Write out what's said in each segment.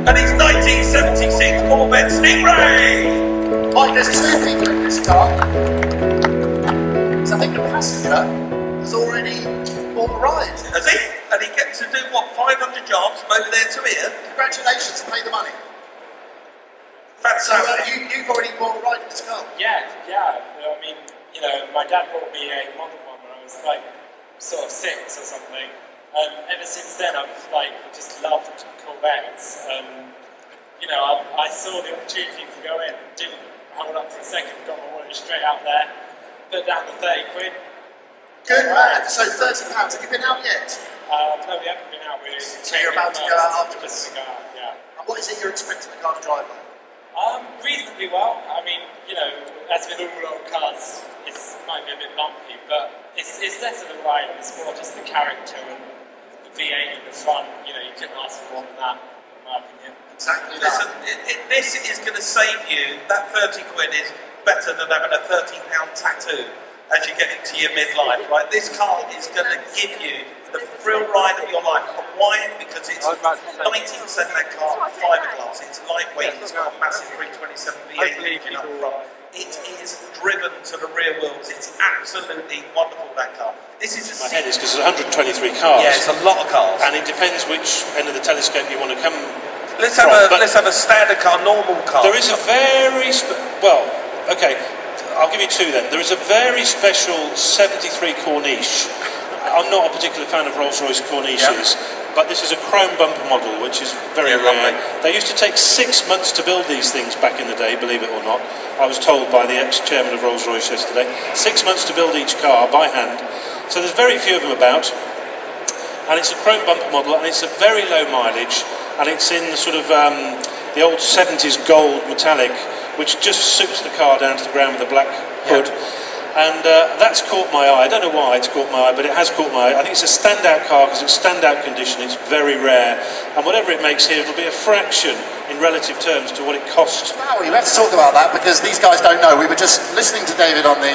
and his 1976 Corvette Stingray. Mike, there's two people in this car. So I think the passenger has already bought a ride. Has he? And he gets to do what, 500 jobs from over there to here? Congratulations, pay the money. So Fantastic. you've already bought a ride in this car? Yeah. I mean, you know, my dad bought me a Model 1 when I was like sort of 6 or something. And ever since then, I've like just loved Corvettes. You know, I saw the opportunity to go in, didn't hold up for a second, got my wallet straight out there, put down the 30 quid. Good man. So £30. Have you been out yet? No, we haven't been out with it. So you're about to go out afterwards? Just to go out, yeah. And what is it you're expecting the car to drive like? Reasonably well. I mean, you know, as with all old cars, it might be a bit bumpy, but it's less of a ride, it's more just the character and the V8 in the front. You know, you couldn't ask for more than that, in my opinion. Exactly. Listen, this is going to save you, that 30 quid is better than having a £13 tattoo as you get into your midlife, right? This car is going to give you the thrill ride of your life. And why? Because it's 19% that car, fiberglass, it's lightweight, it's got a massive 327 V8 engine up front. It is driven to the rear wheels, it's absolutely wonderful, that car. This is My head is because there's 123 cars. Yeah, it's a lot of cars. And it depends which end of the telescope you want to come Let's have a standard car, normal car. There is a very, I'll give you two then. There is a very special 73 Corniche. I'm not a particular fan of Rolls-Royce Corniches, but this is a chrome bumper model, which is very rare. Lovely. They used to take 6 months to build these things back in the day, believe it or not. I was told by the ex-chairman of Rolls-Royce yesterday. 6 months to build each car by hand. So there's very few of them about. And it's a chrome bumper model, and it's a very low mileage, and it's in the sort of the old 70s gold metallic, which just suits the car down to the ground with a black hood. And that's caught my eye. I don't know why it's caught my eye, but it has caught my eye. I think it's a standout car because it's standout condition, it's very rare, and whatever it makes here, it'll be a fraction in relative terms to what it costs. Now, we have to talk about that because these guys don't know. We were just listening to David on the,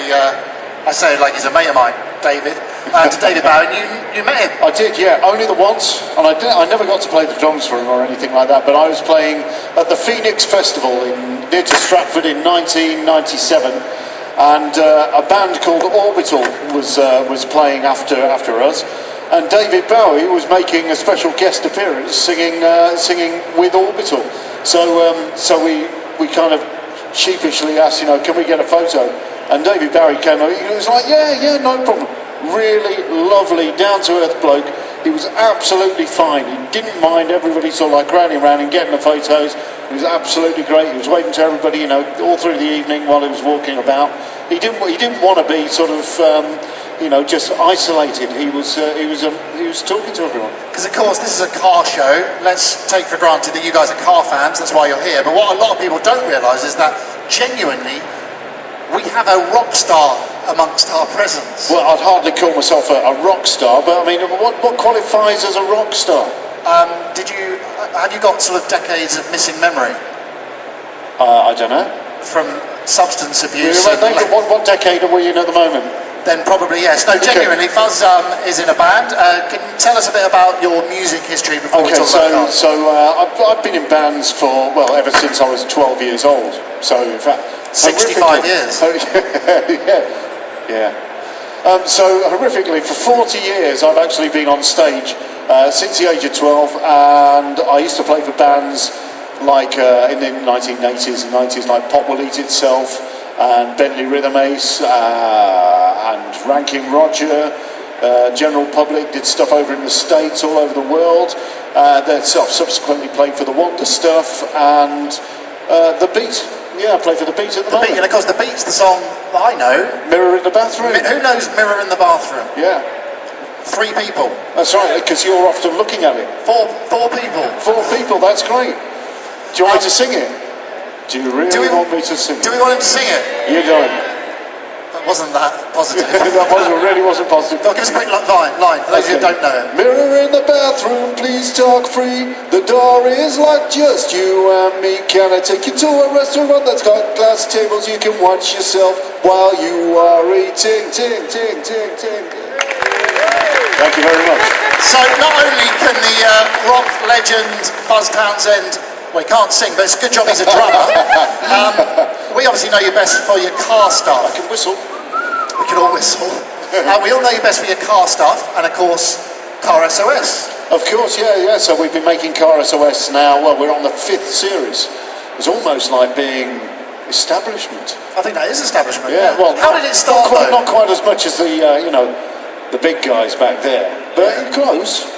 I say it like he's a mate of mine, David, to David Bowen. You met him? I did, yeah, only the once, and I never got to play the drums for him or anything like that, but I was playing at the Phoenix Festival near to Stratford in 1997, and a band called Orbital was playing after us, and David Bowie was making a special guest appearance singing with Orbital. So we kind of sheepishly asked, can we get a photo? And David Bowie came over. He was like, yeah, no problem. Really lovely, down-to-earth bloke. He was absolutely fine. He didn't mind everybody sort of like crowding around and getting the photos. He was absolutely great. He was waving to everybody, all through the evening while he was walking about. He didn't want to be sort of, just isolated. He was talking to everyone. Because of course this is a car show. Let's take for granted that you guys are car fans. That's why you're here. But what a lot of people don't realise is that genuinely we have a rock star amongst our presence. Well, I'd hardly call myself a rock star, but I mean, what qualifies as a rock star? Have you got sort of decades of missing memory? I don't know. From substance abuse? What decade are we in at the moment? Then probably yes. No, genuinely, Fuzz is in a band. Can you tell us a bit about your music history before we talk about cars? I've been in bands for, ever since I was 12 years old. So in fact, 65 years. Yeah. So horrifically, for 40 years I've actually been on stage since the age of 12, and I used to play for bands like in the 1980s and 90s, like Pop Will Eat Itself and Bentley Rhythm Ace and Ranking Roger. General Public did stuff over in the States, all over the world. Then subsequently played for the Wonder Stuff and The Beat. Yeah, I play for The Beat at the moment. Beat, and of course The Beat's the song that I know. Mirror in the Bathroom. Who knows Mirror in the Bathroom? Yeah. 3 people. That's right, because you're often looking at it. 4 people. 4 people, that's great. Do you want me to sing it? Do you really want me to sing it? Do we want him to sing it? You don't. That wasn't that positive. really wasn't positive. Go on, give us a quick line for those who don't know it. Mirror in the bathroom, please talk free. The door is locked, just you and me. Can I take you to a restaurant that's got glass tables? You can watch yourself while you are eating. Ting, ting, ting, ting. Thank you very much. So not only can the rock legend Fuzz Townshend Well, he can't sing, but it's a good job he's a drummer. We obviously know you best for your car stuff. I can whistle. We can all whistle. We all know you best for your car stuff, and of course, Car SOS. Of course, yeah. So we've been making Car SOS now. Well, we're on the 5th series. It's almost like being establishment. I think that is establishment. Yeah. Well, how did it start? Not quite as much as the the big guys back there, but close.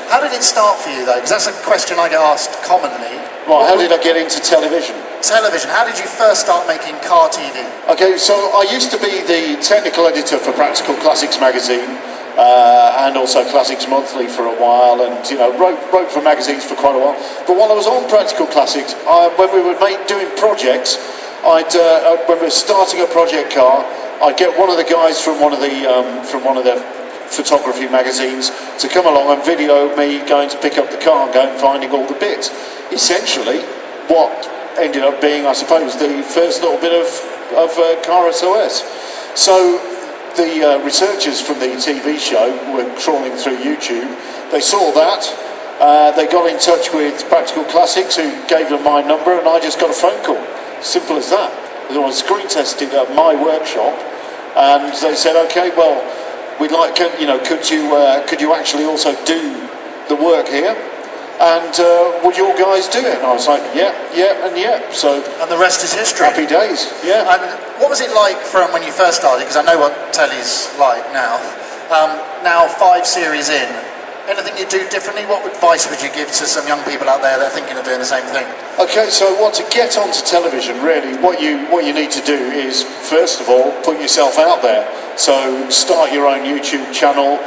How did it start for you though? Because that's a question I get asked commonly. Right. How did I get into television? Television. How did you first start making car TV? Okay, so I used to be the technical editor for Practical Classics magazine. And also Classics Monthly for a while, and wrote for magazines for quite a while. But while I was on Practical Classics, when we were doing projects, when we were starting a project car, I'd get one of the guys from one of the photography magazines to come along and video me going to pick up the car and go and finding all the bits. Essentially, what ended up being, I suppose, the first little bit of Car SOS. So the researchers from the TV show were trawling through YouTube. They saw that. They got in touch with Practical Classics, who gave them my number, and I just got a phone call. Simple as that. I was screen tested at my workshop, and they said, "Okay, well, we'd like, could you actually also do the work here? And would you guys do it?" And I was like, yeah. So, and the rest is history. Happy days. Yeah. And what was it like from when you first started? Because I know what telly's like now. Now 5 series in, anything you do differently? What advice would you give to some young people out there that are thinking of doing the same thing? Okay, so to get onto television, really, what you need to do is, first of all, put yourself out there. So start your own YouTube channel,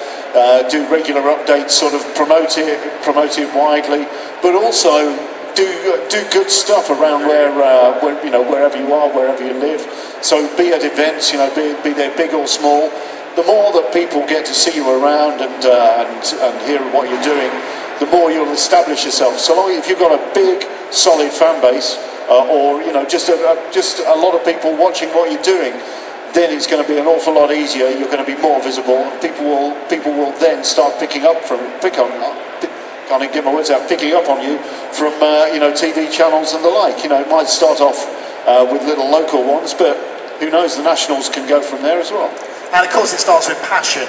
do regular updates, sort of promote it widely, but also do good stuff around wherever you are, wherever you live. So be at events, be they big or small. The more that people get to see you around and hear what you're doing, the more you'll establish yourself. So long if you've got a big, solid fan base, or just a lot of people watching what you're doing, then it's going to be an awful lot easier. You're going to be more visible, and people will then start picking up on you from TV channels and the like. It might start off with little local ones, but who knows? The nationals can go from there as well. And of course, it starts with passion.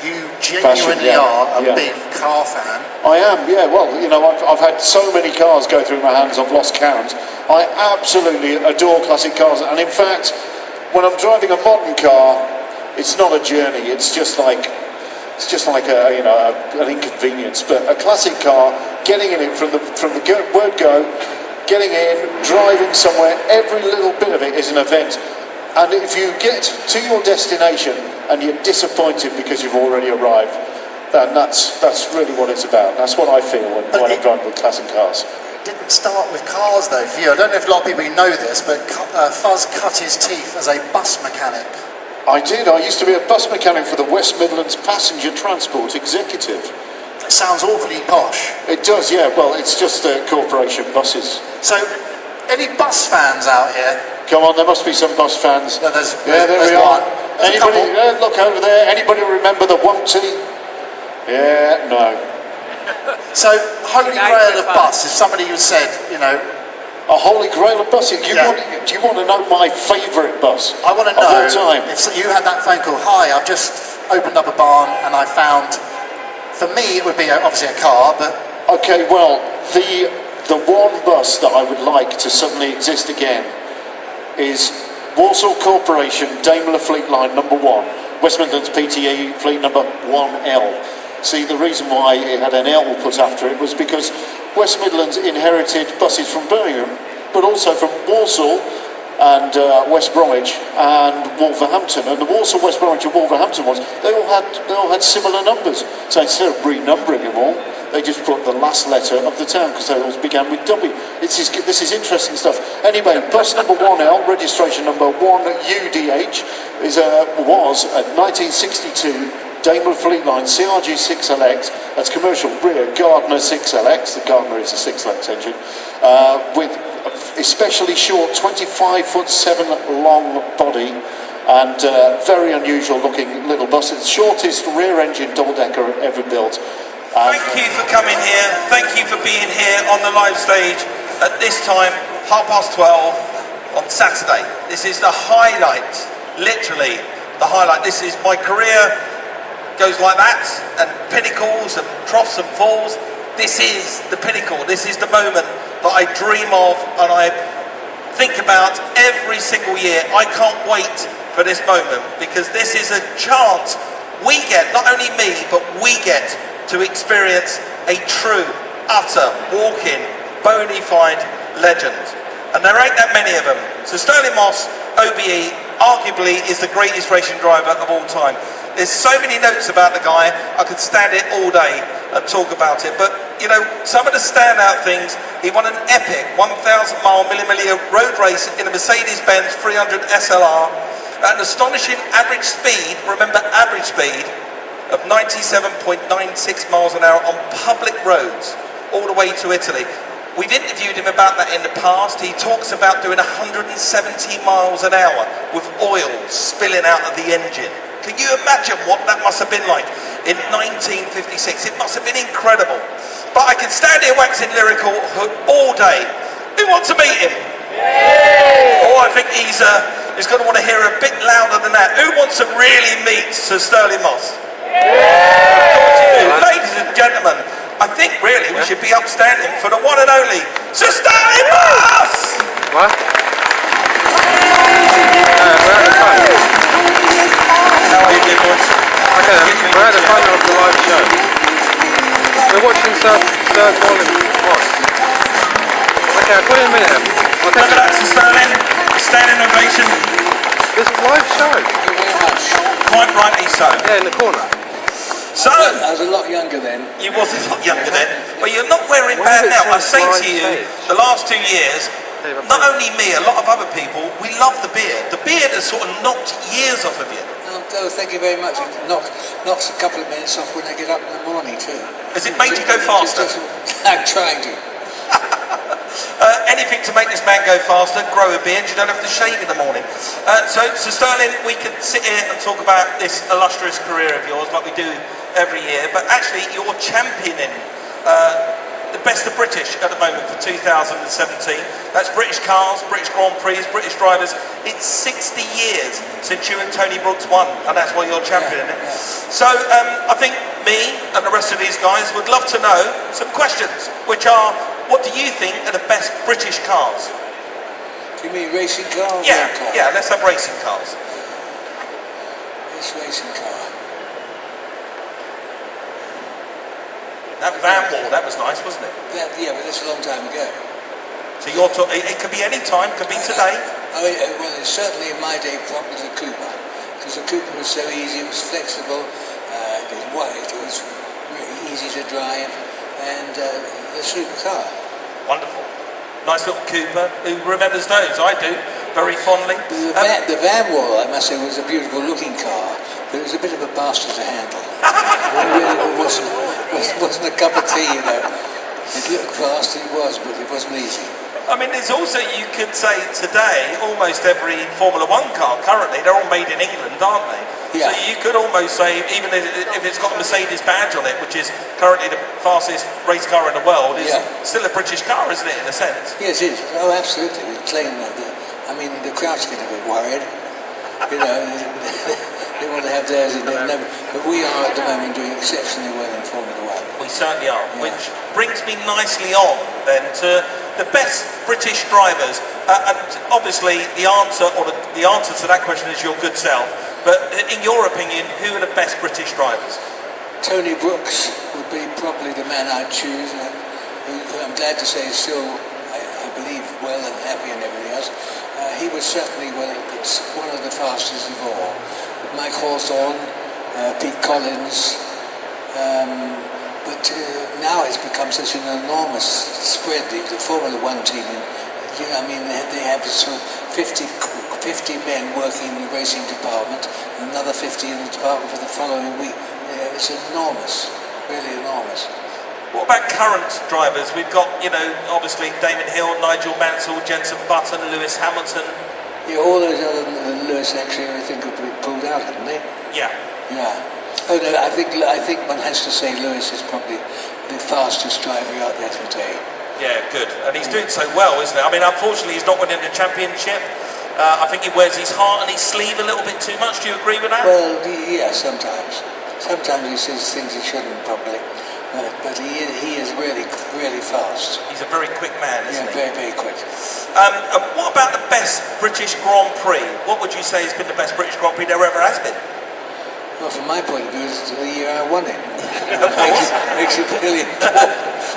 You genuinely are a big car fan. I am, yeah. Well, I've had so many cars go through my hands, I've lost count. I absolutely adore classic cars, and in fact, when I'm driving a modern car, it's not a journey. It's just like an inconvenience. But a classic car, getting in it from the word go, getting in, driving somewhere, every little bit of it is an event. And if you get to your destination and you're disappointed because you've already arrived, then that's really what it's about. That's what I feel when I'm driving with classic cars. It didn't start with cars though for you. I don't know if a lot of people know this, but Fuzz cut his teeth as a bus mechanic. I did. I used to be a bus mechanic for the West Midlands Passenger Transport Executive. It sounds awfully posh. It does, yeah. Well, it's just corporation buses. So, any bus fans out here? Come on, there must be some bus fans. No, there's one. Anybody? Look over there. Anybody remember the Wumpty? Yeah, no. So, holy grail of bus, if somebody who said, a holy grail of buses. Do you want to know my favourite bus? I want to know of all time. If you had that phone call. Hi, I've just opened up a barn and I found. For me, it would be obviously a car, but okay. Well, the one bus that I would like to suddenly exist again is Walsall Corporation Daimler Fleet Line number 1, West Midlands PTE Fleet number 1L. See, the reason why it had an L put after it was because West Midlands inherited buses from Birmingham, but also from Walsall and West Bromwich and Wolverhampton. And the Walsall, West Bromwich and Wolverhampton ones, they all had similar numbers. So instead of renumbering them all, they just put the last letter of the town because they all began with W. This is interesting stuff. Anyway, bus number 1L, registration number 1UDH, was a 1962 Daimler Fleet Line CRG 6LX, that's commercial rear Gardner 6LX, the Gardner is a 6LX engine, with especially short 25'7" long body and very unusual looking little bus. It's the shortest rear engine double decker ever built. Thank you for coming here, thank you for being here on the live stage. at this time, 12:30 on Saturday. This is the highlight, literally the highlight. This is my career, goes like that, and pinnacles and troughs and falls. This is the pinnacle. This is the moment that I dream of and I think about every single year. I can't wait for this moment, because this is a chance we get, not only me, but we get to experience a true, utter, walk-in, bona fide legend. And there ain't that many of them. So Stirling Moss, OBE, arguably is the greatest racing driver of all time. There's so many notes about the guy, I could stand it all day and talk about it. But, you know, some of the standout things, he won an epic 1,000-mile Mille road race in a Mercedes-Benz 300 SLR at an astonishing average speed, remember average speed, of 97.96 miles an hour on public roads, all the way to Italy. We've interviewed him about that in the past. He talks about doing 170 miles an hour with oil spilling out of the engine. Can you imagine what that must have been like in 1956? It must have been incredible. But I can stand here waxing lyrical all day. Who wants to meet him? Oh, I think he's going to want to hear a bit louder than that. Who wants to really meet Sir Stirling Moss? Ladies and gentlemen, I think really we should be upstanding for the one and only Sir Stirling Moss! What? We're at the front. How are you doing, boys? Okay, we're at the front of the live show. We're watching Sir Moss. Okay, I'll call you in a minute. Remember that, Sir Stirling? Standing ovation. This is a live show. Quite rightly so. Yeah, in the corner. So, I was a lot younger then. you was a lot younger then, but you're not wearing bad now. I say to you, the last 2 years, not only me, a lot of other people, we love the beard. The beard has sort of knocked years off of you. Oh, thank you very much. It knocks a couple of minutes off when I get up in the morning too. Has it made you go faster? I'm trying to. Anything to make this man go faster, grow a beard, you don't have to shave in the morning. So Stirling, we could sit here and talk about this illustrious career of yours like we do every year, but actually you're championing the best of British at the moment for 2017. That's British cars, British Grand Prix, British drivers. It's 60 years since you and Tony Brooks won, and that's why you're championing it. So I think me and the rest of these guys would love to know some questions, which are, what do you think are the best British cars? Do you mean racing car or Yeah, road car? yeah, let's have racing cars. This racing car. That van wall, that was nice, wasn't it? Yeah, but that's a long time ago. So you're it could be any time, could be today. I mean, well, it's certainly in my day probably the Cooper, because the Cooper was so easy, it was flexible, it was wide, it was really easy to drive, and a super car. Wonderful. Nice little Cooper. Who remembers those? I do, very fondly. The van wall, I must say, was a beautiful looking car, but it was a bit of a bastard to handle. It wasn't a cup of tea, you know. It looked fast, it was, but it wasn't easy. I mean, there's also, you could say today, almost every Formula One car currently, they're all made in England, aren't they? Yeah. So you could almost say, even if it's got a Mercedes badge on it, which is currently the fastest race car in the world, it's still a British car, isn't it, in a sense? Yes, it is. Oh, absolutely. We claim that. I mean, the crowds get a bit worried. You know, they want to have theirs, and but we are at the moment doing exceptionally well in Formula One. We certainly are, which brings me nicely on then to the best British drivers, and obviously the answer to that question is your good self. But in your opinion, who are the best British drivers? Tony Brooks would be probably the man I'd choose. Who I'm glad to say is still, I believe, well and happy and everything else. He was certainly it's one of the fastest of all. Mike Hawthorne, Pete Collins. But now it's become such an enormous spread, the Formula One team. You know, I mean, they have sort of 50 men working in the racing department, and another 50 in the department for the following week. Yeah, it's enormous, really enormous. What about current drivers? We've got, you know, obviously Damon Hill, Nigel Mansell, Jenson Button, Lewis Hamilton. Yeah, all those other than Lewis actually, I think, have been pulled out, haven't they? Yeah. Yeah. Oh no, I think one has to say Lewis is probably the fastest driver out there today. Yeah, good. And he's doing so well, isn't it? I mean, unfortunately, he's not winning the championship. I think he wears his heart on his sleeve a little bit too much. Do you agree with that? Well, yeah, sometimes. Sometimes he says things he shouldn't probably. But he is really, really fast. He's a very quick man, isn't he? Very, very quick. And what about the best British Grand Prix? What would you say has been the best British Grand Prix there ever has been? Well, from my point of view, it's the year I won it. makes it really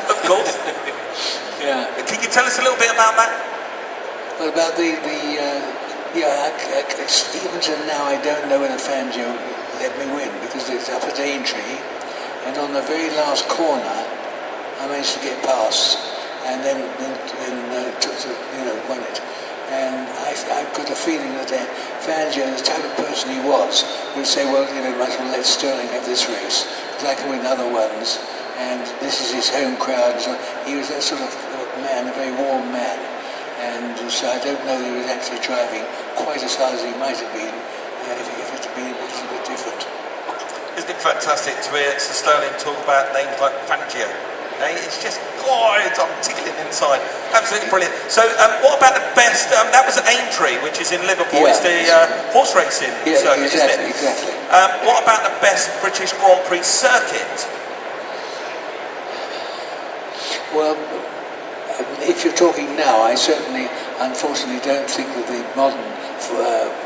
Of course. Yeah. Can you tell us a little bit about that? Well, about even to now, I don't know whether Fangio let me win because it's up at Aintree, and on the very last corner, I managed to get past, and then won it. And I've got a feeling that Fangio, the type of person he was, would say, well, might as well let Stirling have this race, because I can win other ones, and this is his home crowd. So he was that sort of man, a very warm man, and so I don't know that he was actually driving quite as hard as he might have been if it had been a little bit different. Isn't it fantastic to hear Sir Stirling talk about names like Fangio? It's just, I'm tickling inside. Absolutely brilliant. So, what about the best? That was at Aintree, which is in Liverpool. Yeah. It's the horse racing circuit, isn't it? Exactly. What about the best British Grand Prix circuit? Well, if you're talking now, I certainly, unfortunately, don't think that the modern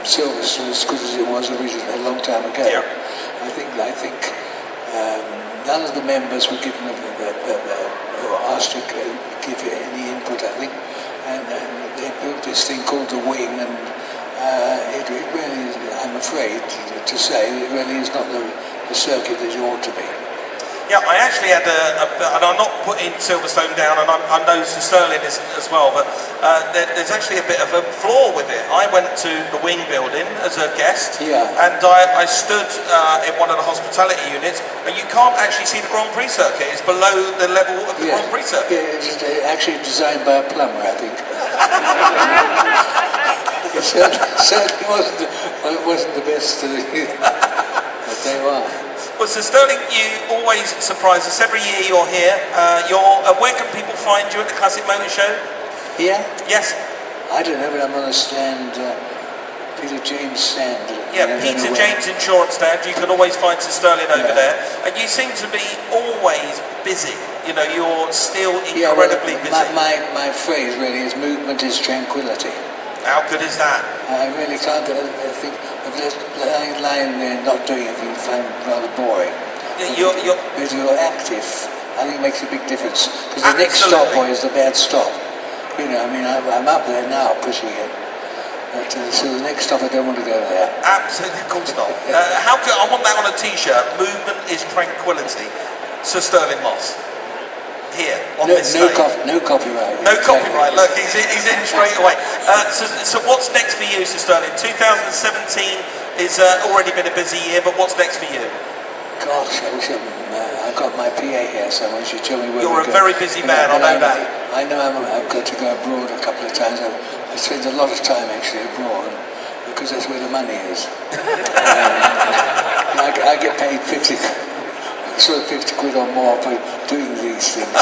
Silverstone is as good as it was originally a long time ago. Yeah. I think none of the members were given or asked to give any input, I think, and they built this thing called the wing, and it really is, I'm afraid to say, it really is not the circuit that it ought to be. Yeah, I actually had and I'm not putting Silverstone down, and I know Sir Stirling isn't as well, but there's actually a bit of a flaw with it. I went to the wing building as a guest, and I stood in one of the hospitality units, and you can't actually see the Grand Prix circuit. It's below the level of the Grand Prix circuit. Yeah, it's actually designed by a plumber, I think. It certainly wasn't the best, but they were. Well, Sir Stirling, you always surprise us. Every year you're here. Where can people find you at the Classic Motor Show? Here? Yes. I don't know, but I'm on a stand, Peter James stand. Yeah, Peter James Insurance Stand. You can always find Sir Stirling over there. And you seem to be always busy. You're still incredibly busy. My phrase really is movement is tranquility. How good is that? I really can't. I think of just lying there not doing anything, I find rather boring. Yeah, If you're active, I think it makes a big difference. Because the next stop is the bad stop. I'm up there now pushing it. But, so the next stop, I don't want to go there. Absolutely, of course not. I want that on a T-shirt. Movement is tranquility. Sir Stirling Moss. Here, on this stage. No copyright. No copyright. Look, he's in straight away. So what's next for you, Sir Stirling? 2017 is already been a busy year, but what's next for you? Gosh, I wish I've got my PA here, so why don't you tell me where You're a very busy man, I know that. I know I've got to go abroad a couple of times. I spend a lot of time actually abroad, because that's where the money is. I get paid 50 quid or more for doing these things.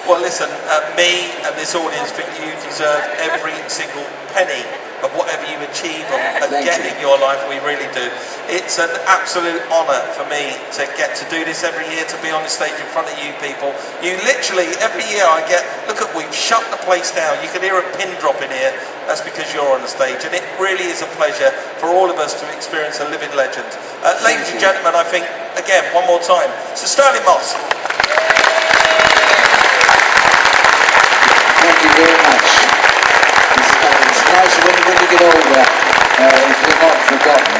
Well, listen, me and this audience think you deserve every single penny of whatever you achieve and get in your life. We really do. It's an absolute honour for me to get to do this every year, to be on the stage in front of you people. You literally, every year we've shut the place down. You can hear a pin drop in here. That's because you're on the stage, and it really is a pleasure for all of us to experience a living legend. Ladies and gentlemen, I think, again, one more time, Sir Stirling Moss. Thank you very much. It's nice when you get older, if you're not forgotten,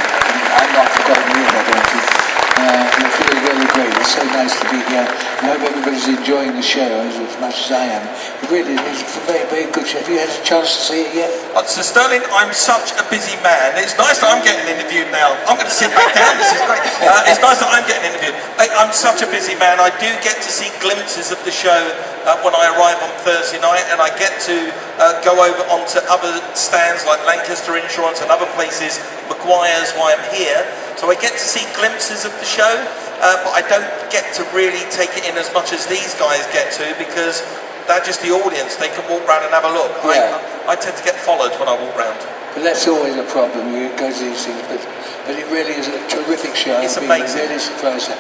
I'm not forgotten you, I don't think. You feel really great. It's so nice to be here. I hope everybody's enjoying the show as much as I am. It really is a very, very good show. Have you had a chance to see it yet? Sir Stirling, I'm such a busy man. It's nice that I'm getting interviewed now. I'm going to sit back down. This is great. It's nice that I'm getting interviewed. I'm such a busy man. I do get to see glimpses of the show when I arrive on Thursday night, and I get to go over onto other stands like Lancaster Insurance and other places, McGuire's, while I'm here. So I get to see glimpses of the show, but I don't get to really take it in as much as these guys get to, because they're just the audience. They can walk around and have a look. Yeah. I tend to get followed when I walk around. But that's always a problem. You go to these things, but it really is a terrific show. It's I've amazing. been really surprised at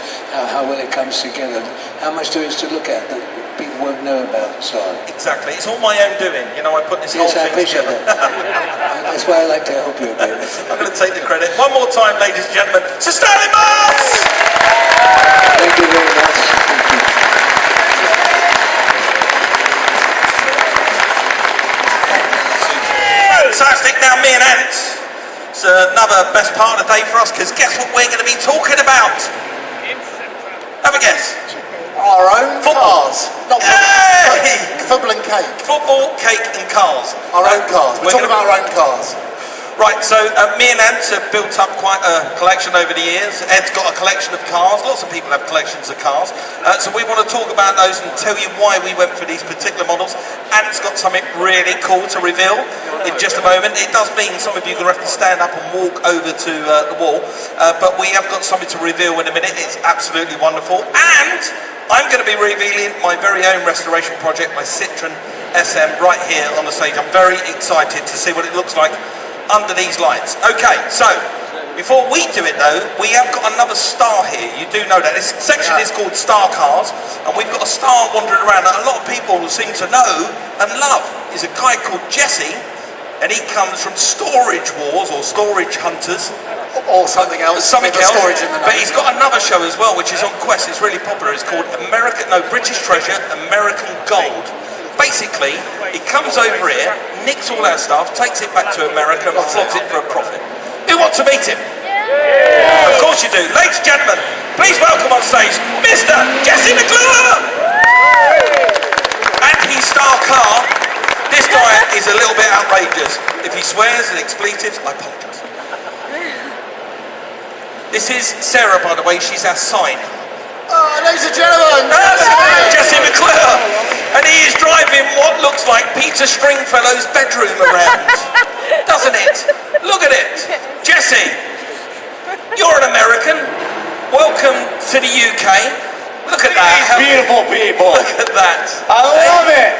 how well it comes together, how much there is to look at that people won't know about. So Exactly. It's all my own doing. You know, I put this yes, whole I thing appreciate together. that. That's why I like to help you a bit. I'm going to take the credit. One more time, ladies and gentlemen. So Stirling Moss! Thank you very much. Thank you. Fantastic. Now me and Ant. It's another best part of the day for us, because guess what we're going to be talking about? Have a guess. Our own Football. cars. Not Hey! football and cake. Football, cake and cars. Our own cars. We're talking gonna- about our own cars. Right, so me and Ant have built up quite a collection over the years. Ed's got a collection of cars. Lots of people have collections of cars. So we want to talk about those and tell you why we went for these particular models. Ant's got something really cool to reveal in just a moment. It does mean some of you are going to have to stand up and walk over to the wall. But we have got something to reveal in a minute. It's absolutely wonderful. And I'm going to be revealing my very own restoration project, my Citroen SM, right here on the stage. I'm very excited to see what it looks like under these lights. Okay, so before we do it though, we have got another star here. You do know that. This section is called Star Cars, and we've got a star wandering around that a lot of people seem to know and love. He's a guy called Jesse, and he comes from Storage Wars or Storage Hunters. Or something else. Something with the else. storage in the But name. he's got another show as well, which is on Quest. It's really popular. It's called British Treasure, American Gold. Basically, he comes over here, nicks all our stuff, takes it back to America and flogs it for a profit. Who wants to meet him? Of course you do. Ladies and gentlemen, please welcome on stage Mr. Jesse McClure! Anti-star car. This guy is a little bit outrageous. If he swears and expletives, I apologise. This is Sarah, by the way. She's our sign. Ladies and gentlemen, Jesse McClure, and he is driving what looks like Peter Stringfellow's bedroom around, doesn't it? Look at it. Jesse, you're an American. Welcome to the UK. Look at that. Beautiful people. Look at that. I love it.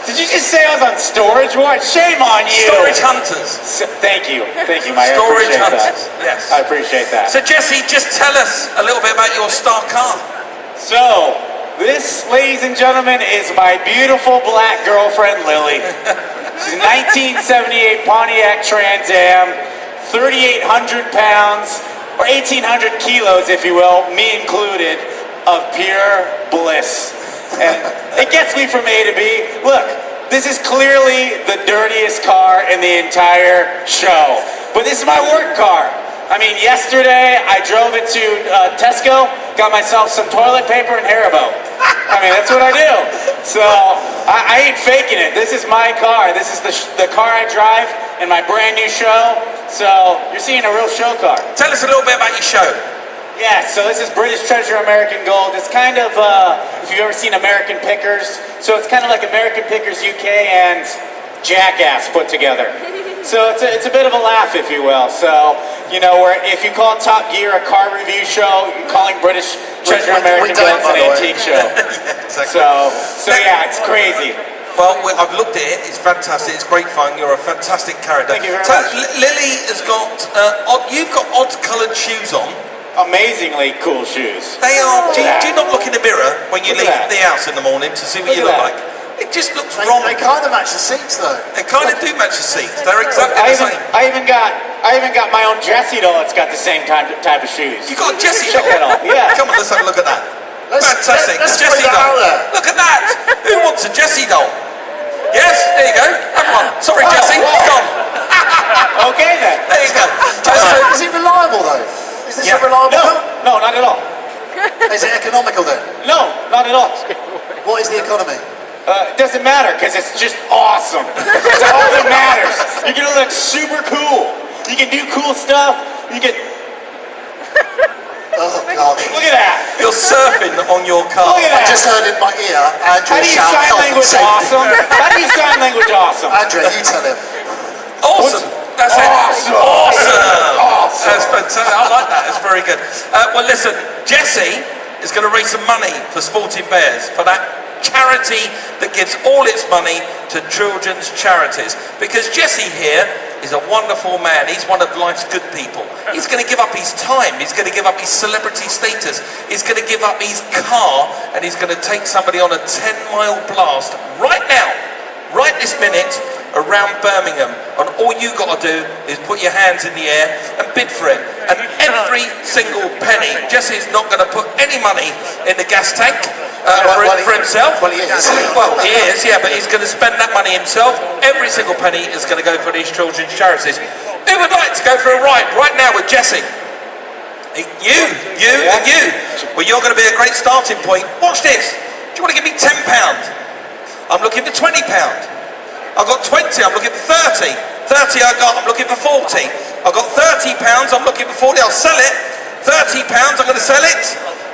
Did you just say I was on Storage Wars? Shame on you. Storage Hunters. Thank you, Mike. Storage I appreciate that. Hunters. Yes. I appreciate that. So Jesse, just tell us a little bit about your star car. So, this, ladies and gentlemen, is my beautiful black girlfriend, Lily. She's a 1978 Pontiac Trans Am, 3,800 pounds, or 1,800 kilos, if you will, me included, of pure bliss. And it gets me from A to B. Look, this is clearly the dirtiest car in the entire show. But this is my work car. I mean, yesterday I drove it to Tesco, got myself some toilet paper and Haribo. I mean, that's what I do. So I ain't faking it. This is my car. This is the car I drive in my brand new show. So you're seeing a real show car. Tell us a little bit about your show. Yeah, so this is British Treasure, American Gold. It's kind of, if you've ever seen American Pickers, so it's kind of like American Pickers UK and Jackass put together. So it's a bit of a laugh, if you will. So, you know, where if you call Top Gear a car review show, you're calling British Treasure, American don't, Gold by an the way. antique show. Exactly. So yeah, it's crazy. Well, I've looked at it. It's fantastic. It's great fun. You're a fantastic character. Thank you very so, much. Lily has got you've got odd-coloured shoes on. Amazingly cool shoes. They are. Do at you not look in the mirror when you Look leave at that. the house in the morning to see what you Look look at like? It just looks They wrong. kind of match the seats though. They kind of do match the seats. They're exactly I the same. even got my own Jessie doll that's got the same type of shoes. You got a Jessie Check doll. that out. Yeah. Come on, let's have a look at that. Fantastic. Let's The Jessie put that doll. out there. Look at that. Who wants a Jessie doll? Yes, there you go. Have one. Sorry, Jessie. Gone. Okay then. There you go. Is it reliable though? Is this Yeah. a reliable car? No, not at all. Is it economical then? No, not at all. What is the economy? It doesn't matter because it's just awesome. That's all that matters. You're gonna look super cool. You can do cool stuff. You can Oh gosh. look at that. You're surfing on your car. Look at I that. just heard in my ear How Andrew do you shout sign health and language safety. awesome? How do you sign language awesome? Andrew, you tell him. Awesome. That's it. Awesome. Awesome. That's fantastic. I like that. That's very good. Well, listen, Jesse is going to raise some money for Sporting Bears, for that charity that gives all its money to children's charities. Because Jesse here is a wonderful man. He's one of life's good people. He's going to give up his time. He's going to give up his celebrity status. He's going to give up his car, and he's going to take somebody on a 10-mile blast right now, right this minute, around Birmingham. And all you got to do is put your hands in the air and bid for it. And every single penny, Jesse's not going to put any money in the gas tank for himself. Well, he is. Well, he is, yeah, but he's going to spend that money himself. Every single penny is going to go for these children's charities. Who would like to go for a ride right now with Jesse? You. Well, you're going to be a great starting point. Watch this. Do you want to give me £10? I'm looking for £20. I've got 20, I'm looking for 30. 30 I'm looking for 40. I've got £30, I'm looking for 40, I'll sell it. £30, I'm going to sell it.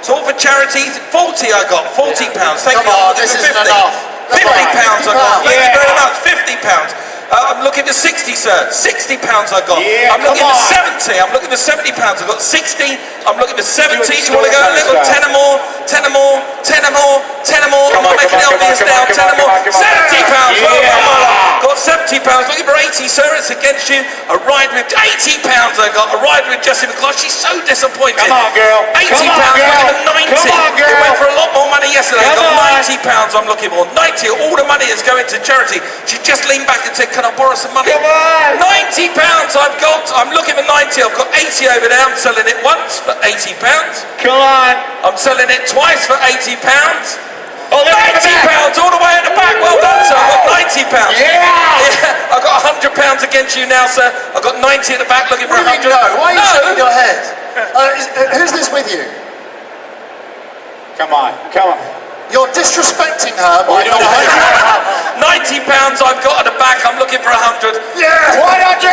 It's all for charity. 40 I got, £40. Thank you. On, this isn't enough. £50 I got, thank you very much, £50. I'm looking for 60, sir. £60 I got. Yeah, I'm looking for 70. I'm looking for £70. I've got 60. I'm looking for 70. Do you want to go a little? 10 or more. 10 or more. 10 or more. 10 or more. Am I making it obvious now? 10 or more. £70. Well done. Got £70. Looking for 80, sir. It's against you. A ride with £80 I got. A ride with Jessie McClure. She's so disappointed. Come on, girl. £80. Come on, girl. Looking for 90. Come on, girl. It went for a lot more money yesterday. I Come got on. £90 I'm looking for. 90. All the money is going to charity. She just leaned back and said, can I borrow some money? Come on. £90 I've got. I'm looking for 90. I've got 80 over there. I'm selling it once for £80. Come on. I'm selling it twice for £80. Oh, £90 all the way at the back. Well done, sir. I've got £90. Yeah. I've got £100 against you now, sir. I've got 90 at the back looking for 100. No, why are you shaking your head? Who's this with you? Come on. Come on. You're disrespecting her by not £90 I've got at the back. I'm looking for 100. Yeah! £100.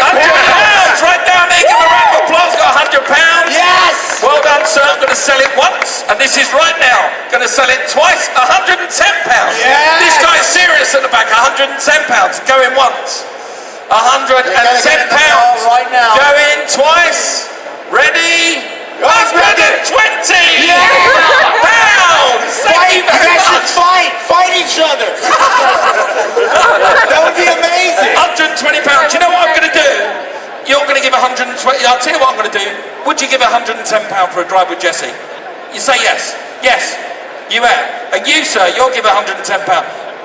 Right down there. Give a round of applause. Got £100. Yes. Well done, sir. I'm going to sell it once, and this is right now. Going to sell it twice. £110. Yes. This guy's serious at the back. £110. Going once. £110. right now. Going twice. Ready? £120. Pounds. Thank you very much. Fight each other. That would be amazing. £120. You know what I'm going to do? You're going to give 120. I'll tell you what I'm going to do. Would you give £110 for a drive with Jesse? You say yes. Yes. You have. And you, sir, you'll give £110.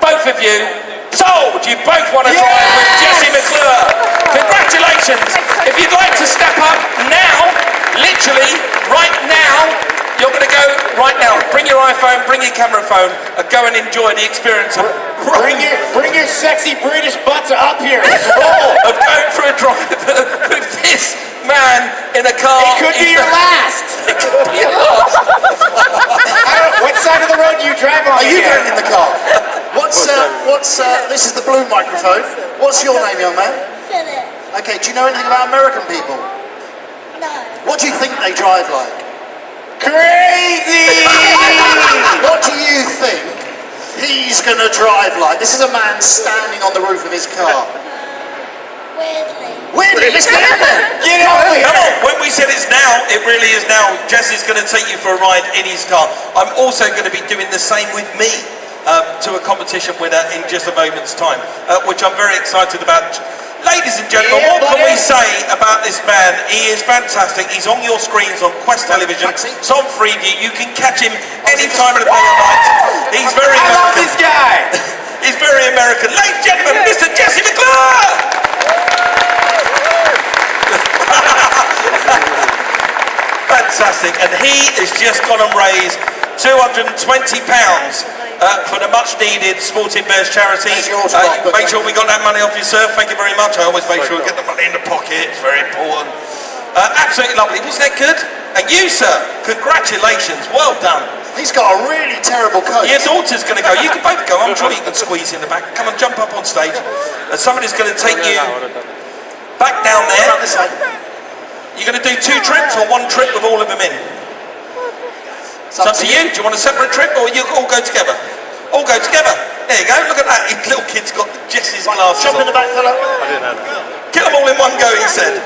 Both of you, sold. You both want to drive with Jesse McClure. Congratulations. If you'd like to step up now, literally right now, you're going to go right now. Bring your iPhone, bring your camera phone, and go and enjoy the experience of Bring your sexy British butts up here. Let's roll. of going for a drive with this man in a car. It could be your last. It could be your last. What side of the road do you drive on? Are you here? going in the car? This is the blue microphone. What's your name, young man? Philip. Okay, do you know anything about American people? No. What do you think they drive like? Crazy. What do you think he's going to drive like? This is a man standing on the roof of his car. Weirdly. Weirdly, let's get in there. Get over here. Come on, when we said it's now, it really is now. Jesse's going to take you for a ride in his car. I'm also going to be doing the same with me to a competition winner in just a moment's time, which I'm very excited about. Ladies and gentlemen, what can we say about this man? He is fantastic. He's on your screens on Quest Television. It's on Freeview. You can catch him any time of the day or night. He's very I love American. this guy. He's very American. Ladies and gentlemen, Mr. Jesse McClure! Fantastic. And he has just gone and raised £220 for the much needed Sporting Bears charity. Make sure we got that money off you, sir. Thank you very much. I always make sure we get the money in the pocket. It's very important. Absolutely lovely. Wasn't that good? And you, sir, congratulations. Well done. He's got a really terrible coat. Your daughter's going to go. You can both go. I'm sure you can squeeze in the back. Come on, jump up on stage. And somebody's going to take you back down there. You're going to do 2 trips or 1 trip with all of them in? It's up to you. Do you want a separate trip or you all go together? All go together. There you go. Look at that. His little kid's got Jesse's glasses Jump in on. the back, fella. Kill them all in one go, he said.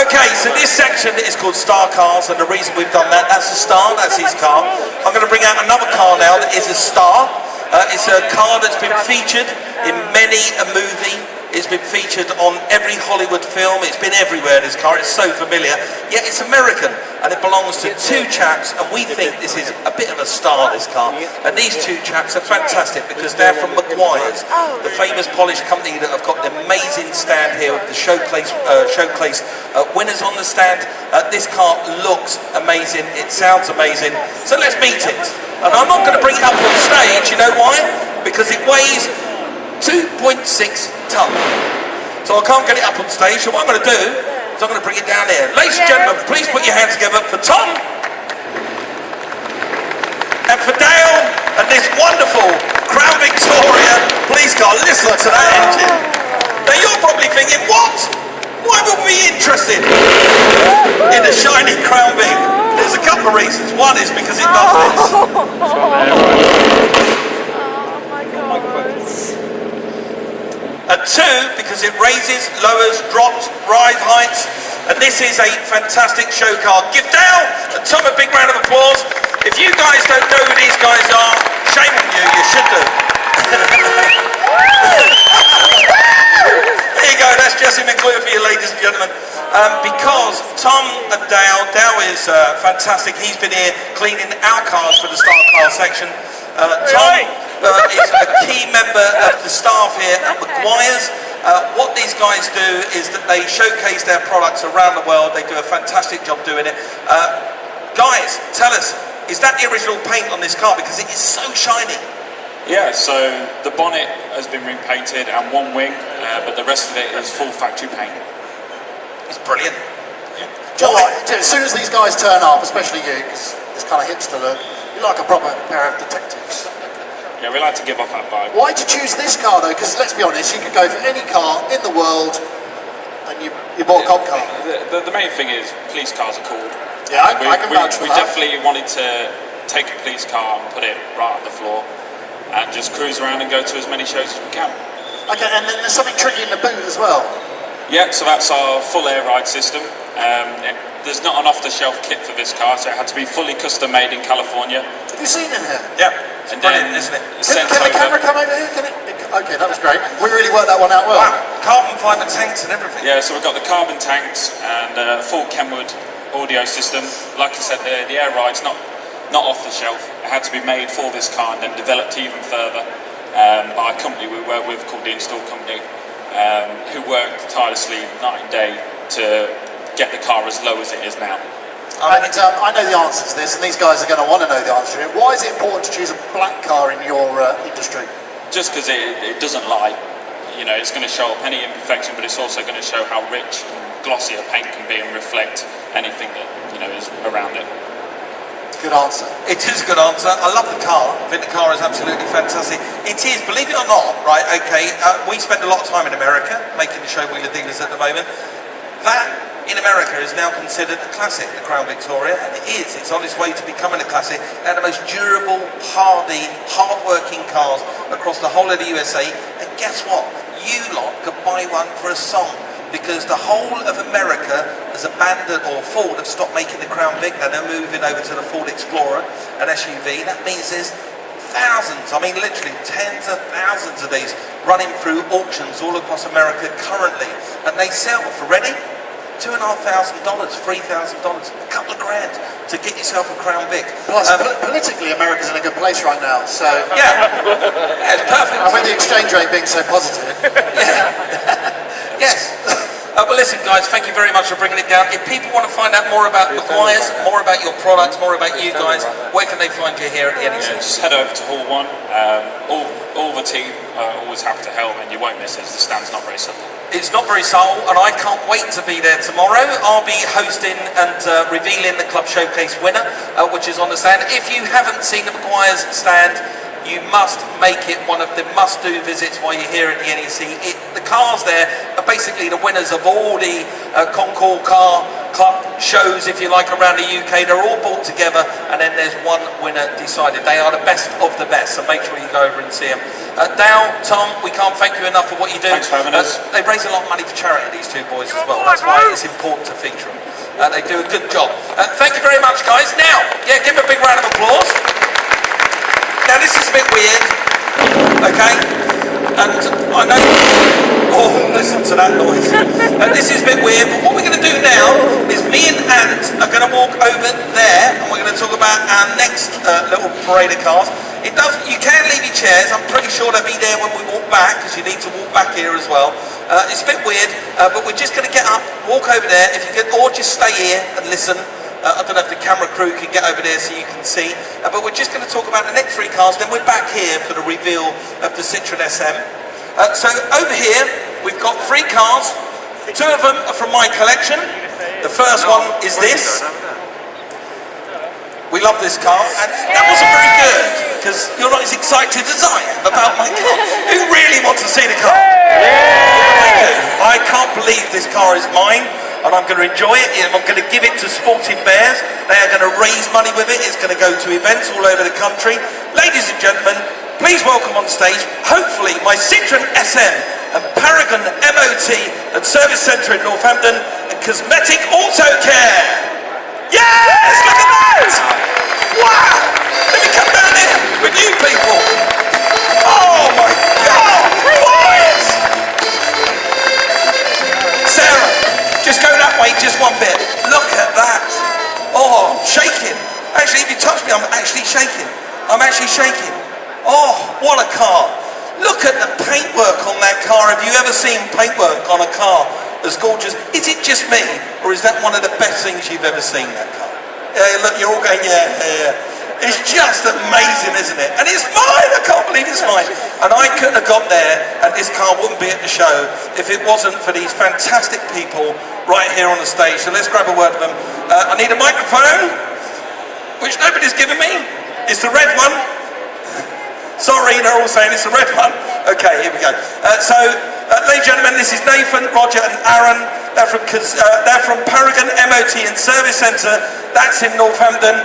Okay, so this section section is called Star Cars, and the reason we've done that, that's a star, that's his car. I'm going to bring out another car now that is a star. It's a car that's been featured in many a movie. It's been featured on every Hollywood film. It's been everywhere, this car. It's so familiar. Yet it's American, and it belongs to two chaps, and we think this is a bit of a star, this car. And these two chaps are fantastic because they're from McGuire's, the famous polish company that have got the amazing stand here with the showcase winners on the stand. This car looks amazing. It sounds amazing. So let's meet it. And I'm not going to bring it up on stage. You know why? Because it weighs 2.6 tonnes. So I can't get it up on stage, so what I'm going to do is I'm going to bring it down here. Ladies and gentlemen, please put your hands together for Tom and for Dale and this wonderful Crown Victoria police car. Listen to that engine. Now you're probably thinking, what? Why would we be interested in a shiny Crown Vic? There's a couple of reasons. One is because it does this. And two, because it raises, lowers, drops, rise heights, and this is a fantastic show car. Give Dale and Tom a big round of applause. If you guys don't know who these guys are, shame on you, you should do. There you go, that's Jesse McClure for you, ladies and gentlemen. Because Tom and Dale is fantastic. He's been here cleaning our cars for the Star Car section. Tom is a key member of the staff here at McGuire's. What these guys do is that they showcase their products around the world. They do a fantastic job doing it. Guys, tell us, is that the original paint on this car? Because it is so shiny. Yeah, so the bonnet has been repainted and one wing, but the rest of it is full factory paint. It's brilliant. John, as soon as these guys turn up, especially you, because this kind of hipster look, you're like a proper pair of detectives. Yeah, we like to give off that vibe. Why did you choose this car though? Because let's be honest, you could go for any car in the world and you bought a cop car. The main thing is police cars are cool. Yeah, I can vouch for we that. definitely wanted to take a police car and put it right on the floor and just cruise around and go to as many shows as we can. Okay, and then there's something tricky in the boot as well. Yeah, so that's our full air ride system. There's not an off-the-shelf kit for this car, so it had to be fully custom made in California. Have you seen it here? Yeah, it's And brilliant, then isn't it? Can the camera come over here? Okay, that was great. We really worked that one out well. Wow, carbon fibre tanks and everything. Yeah, so we've got the carbon tanks and full Kenwood audio system. Like I said, the air ride's not off the shelf. It had to be made for this car and then developed even further by a company we work with called the Install Company, who worked tirelessly night and day to get the car as low as it is now. And I know the answer to this, and these guys are going to want to know the answer to it. Why is it important to choose a black car in your industry? Just because it doesn't lie. You know, it's going to show up any imperfection, but it's also going to show how rich and glossy a paint can be and reflect anything that, you know, is around it. Good answer. It is a good answer. I love the car. I think the car is absolutely fantastic. It is, believe it or not, right, okay, we spend a lot of time in America making the show wheeler dealers at the moment. That, in America, is now considered a classic, the Crown Victoria, and it is. It's on its way to becoming a classic. They're the most durable, hardy, hard-working cars across the whole of the USA. And guess what? You lot could buy one for a song, because the whole of America has abandoned, or Ford have stopped making the Crown Vic, and they're moving over to the Ford Explorer, an SUV. That means there's thousands, I mean literally tens of thousands of these running through auctions all across America currently, and they sell for, ready? $2,500, $3,000, a couple of grand to get yourself a Crown Vic. Plus, politically, America's in a good place right now, so... Yeah, it's perfect. And with the exchange rate being so positive... Yeah. Yes. Well, listen, guys, thank you very much for bringing it down. If people want to find out more about McGuire's, more about your products, more about you guys, where can they find you here at the NEC? Just head over to Hall 1. All the team are always happy to help, and you won't miss it as the stand's not very simple. It's not very subtle, and I can't wait to be there tomorrow. I'll be hosting and revealing the Club Showcase winner, which is on the stand. If you haven't seen the McGuire's stand, you must make it one of the must-do visits while you're here at the NEC. The cars there are basically the winners of all the Concours Car Club shows, if you like, around the UK. They're all brought together, and then there's one winner decided. They are the best of the best, so make sure you go over and see them. Dale, Tom, we can't thank you enough for what you do. Thanks for having us. They raise a lot of money for charity, these two boys, as well. That's why it's important to feature them. They do a good job. Thank you very much, guys. Now, yeah, give them a big round of applause. Now, this is a bit weird, okay? And I know, oh, listen to that noise. This is a bit weird, but what we're going to do now is me and Ant are going to walk over there, and we're going to talk about our next little parade of cars. You can leave your chairs. I'm pretty sure they'll be there when we walk back, because you need to walk back here as well. It's a bit weird, but we're just going to get up, walk over there, if you could, or just stay here and listen. I don't know if the camera crew can get over there so you can see, but we're just going to talk about the next three cars, then we're back here for the reveal of the Citroen SM. So over here, we've got three cars. Two of them are from my collection. The first one is this. We love this car, and that wasn't very good, because you're not as excited as I am about my car. Who really wants to see the car? I can't believe this car is mine, and I'm going to enjoy it. I'm going to give it to Sporting Bears. They are going to raise money with it. It's going to go to events all over the country. Ladies and gentlemen, please welcome on stage, hopefully, my Citroen SM and Paragon MOT and Service Centre in Northampton and Cosmetic Auto Care. Yes! Look at that! Wow! Let me come down here with you people. Oh my God! Boys! Sarah, just go that way just one bit. Look at that. Oh, I'm shaking. Actually, if you touch me, I'm actually shaking. I'm actually shaking. Oh, what a car. Look at the paintwork on that car. Have you ever seen paintwork on a car as gorgeous? Is it just me, or is that one of the best things you've ever seen, that car? Look, you're all going, yeah. It's just amazing, isn't it? And it's mine. I can't believe it's mine. And I couldn't have got there, and this car wouldn't be at the show if it wasn't for these fantastic people right here on the stage. So let's grab a word with them. I need a microphone, which nobody's given me. It's the red one. Sorry, they're all saying it's the red one. Okay, here we go. Ladies and gentlemen, this is Nathan, Roger and Aaron. They're from Paragon MOT and Service Centre. That's in Northampton.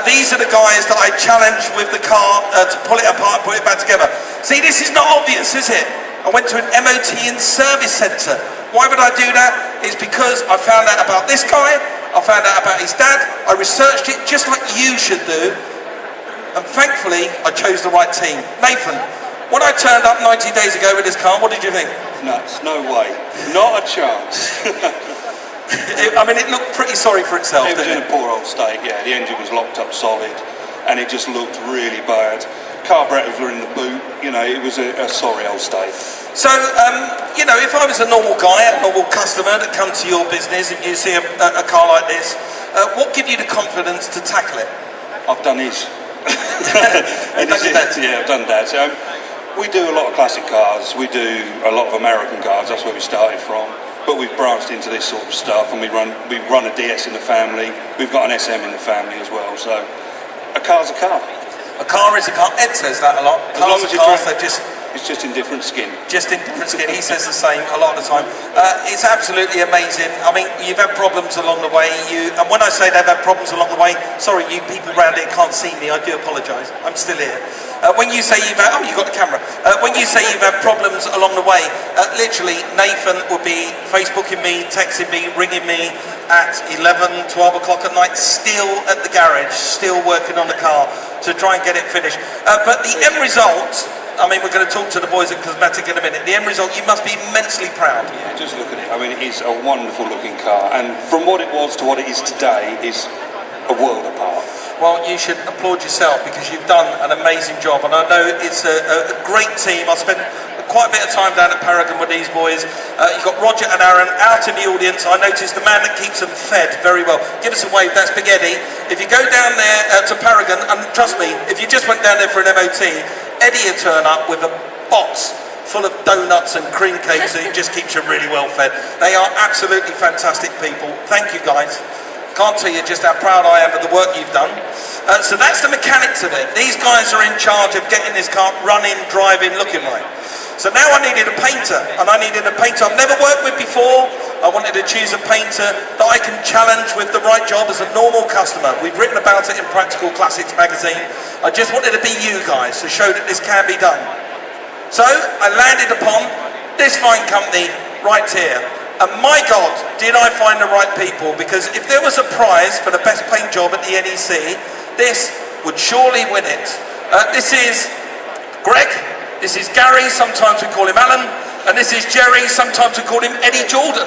These are the guys that I challenged with the car to pull it apart and put it back together. See, this is not obvious, is it? I went to an MOT and Service Centre. Why would I do that? It's because I found out about this guy. I found out about his dad. I researched it just like you should do. And thankfully, I chose the right team. Nathan, when I turned up 90 days ago with this car, what did you think? Nuts, no way. Not a chance. I mean, it looked pretty sorry for itself, It was in a poor old state, yeah. The engine was locked up solid, and it just looked really bad. Carburetors were in the boot, you know, it was a sorry old state. So, you know, if I was a normal guy, a normal customer that come to your business and you see a car like this, what give you the confidence to tackle it? I've done his. Yeah, I've done that. We do a lot of classic cars, we do a lot of American cars, that's where we started from. But we've branched into this sort of stuff, and we run a DS in the family, we've got an SM in the family as well, so a car's a car. A car is a car. Ed says that a lot. Cars are cars, they're just... It's just in different skin. Just in different skin. He says the same a lot of the time. It's absolutely amazing. I mean, you've had problems along the way. And when I say they've had problems along the way, sorry, you people around here can't see me. I do apologise. I'm still here. When you say you've had... Oh, you've got the camera. When you say you've had problems along the way, literally, Nathan will be Facebooking me, texting me, ringing me at 11, 12 o'clock at night, still at the garage, still working on the car to try and get it finished. But the end result... I mean, we're going to talk to the boys at Cosmetic in a minute. The end result, you must be immensely proud. Yeah, just look at it. I mean, it is a wonderful looking car, and from what it was to what it is today is a world apart. Well, you should applaud yourself, because you've done an amazing job, and I know it's a great team. I spent quite a bit of time down at Paragon with these boys. You've got Roger and Aaron out in the audience. I noticed the man that keeps them fed very well. Give us a wave, that's Big Eddie. If you go down there to Paragon, and trust me, if you just went down there for an MOT, Eddie will turn up with a box full of donuts and cream cakes, so he just keeps you really well fed. They are absolutely fantastic people. Thank you, guys. Can't tell you just how proud I am of the work you've done. So that's the mechanics of it. These guys are in charge of getting this car running, driving, looking right. So now I needed a painter, and I needed a painter I've never worked with before. I wanted to choose a painter that I can challenge with the right job as a normal customer. We've written about it in Practical Classics magazine. I just wanted to be you guys to show that this can be done. So I landed upon this fine company right here. And my God, did I find the right people, because if there was a prize for the best paint job at the NEC, this would surely win it. This is Greg. This is Gary, sometimes we call him Alan, and this is Jerry, sometimes we call him Eddie Jordan.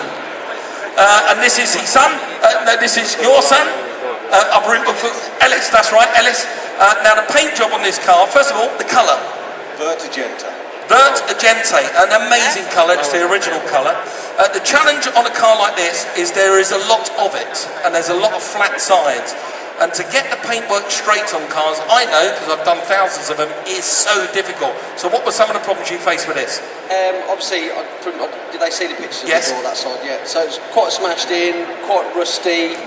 And this is his son, no, this is your son, I've written for Ellis, that's right, Ellis. Now the paint job on this car, first of all, the colour. Vert Agente, an amazing colour, it's the original colour. The challenge on a car like this is there is a lot of it, and there's a lot of flat sides. And to get the paintwork straight on cars, I know, because I've done thousands of them, is so difficult. So what were some of the problems you faced with this? Obviously, did they see the pictures yes. of that side? Yeah. So it's quite smashed in, quite rusty.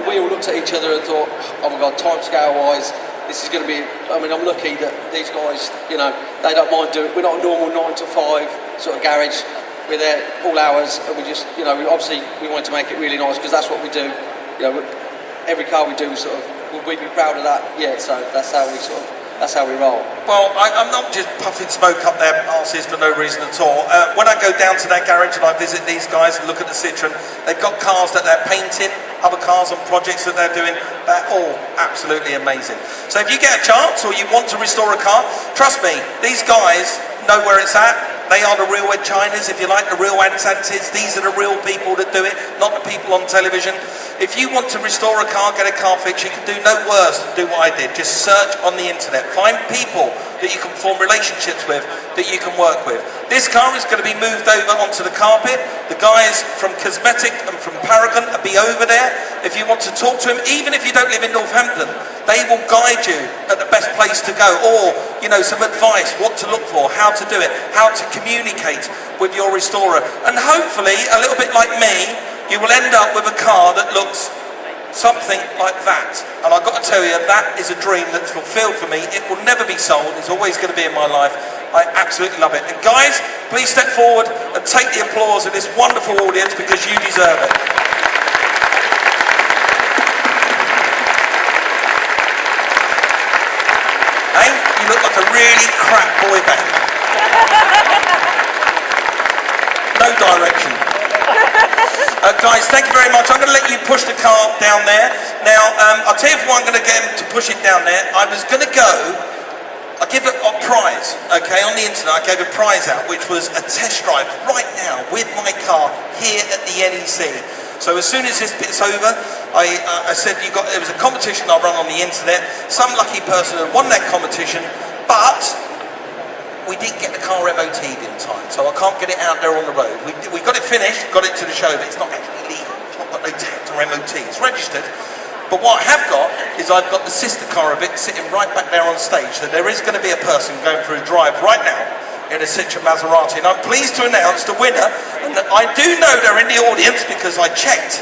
We all looked at each other and thought, oh my God, timescale-wise, this is going to be, I mean, I'm lucky that these guys, you know, they don't mind doing it. We're not a normal 9 to 5 sort of garage. We're there all hours, and we just, you know, we wanted to make it really nice, because that's what we do. You know, every car we do, sort of, would we be proud of that? Yeah, so that's how we roll. Well, I'm not just puffing smoke up their arses for no reason at all. When I go down to that garage and I visit these guys and look at the Citroen, they've got cars that they're painting, other cars on projects that they're doing. They're all absolutely amazing. So if you get a chance or you want to restore a car, trust me, these guys know where it's at. They are the real Ed Chinas, if you like, the real ansteads. These are the real people that do it, not the people on television. If you want to restore a car, get a car fixed, you can do no worse than do what I did. Just search on the internet. Find people that you can form relationships with, that you can work with. This car is going to be moved over onto the carpet. The guys from Cosmetic and from Paragon will be over there. If you want to talk to them, even if you don't live in Northampton, they will guide you at the best place to go, or, you know, some advice, what to look for, how to do it, how to communicate with your restorer. And hopefully, a little bit like me, you will end up with a car that looks something like that. And I've got to tell you, that is a dream that's fulfilled for me. It will never be sold. It's always going to be in my life. I absolutely love it. And guys, please step forward and take the applause of this wonderful audience, because you deserve it. Hey, you look like a really crap boy band. No direction. Guys, thank you very much. I'm going to let you push the car down there. Now, I'll tell you why I'm going to get him to push it down there. I was going to go, I give it a prize, okay, on the internet. I gave a prize out, which was a test drive right now with my car here at the NEC. So as soon as this bit's over, I said there was a competition I run on the internet. Some lucky person had won that competition, but we didn't get the car MOT'd in time, so I can't get it out there on the road. We got it finished, got it to the show, but it's not actually legal. It's not got no tax or MOT. It's registered. But what I have got is I've got the sister car of it sitting right back there on stage. So there is going to be a person going through a drive right now in a Citroen Maserati, and I'm pleased to announce the winner. And I do know they're in the audience because I checked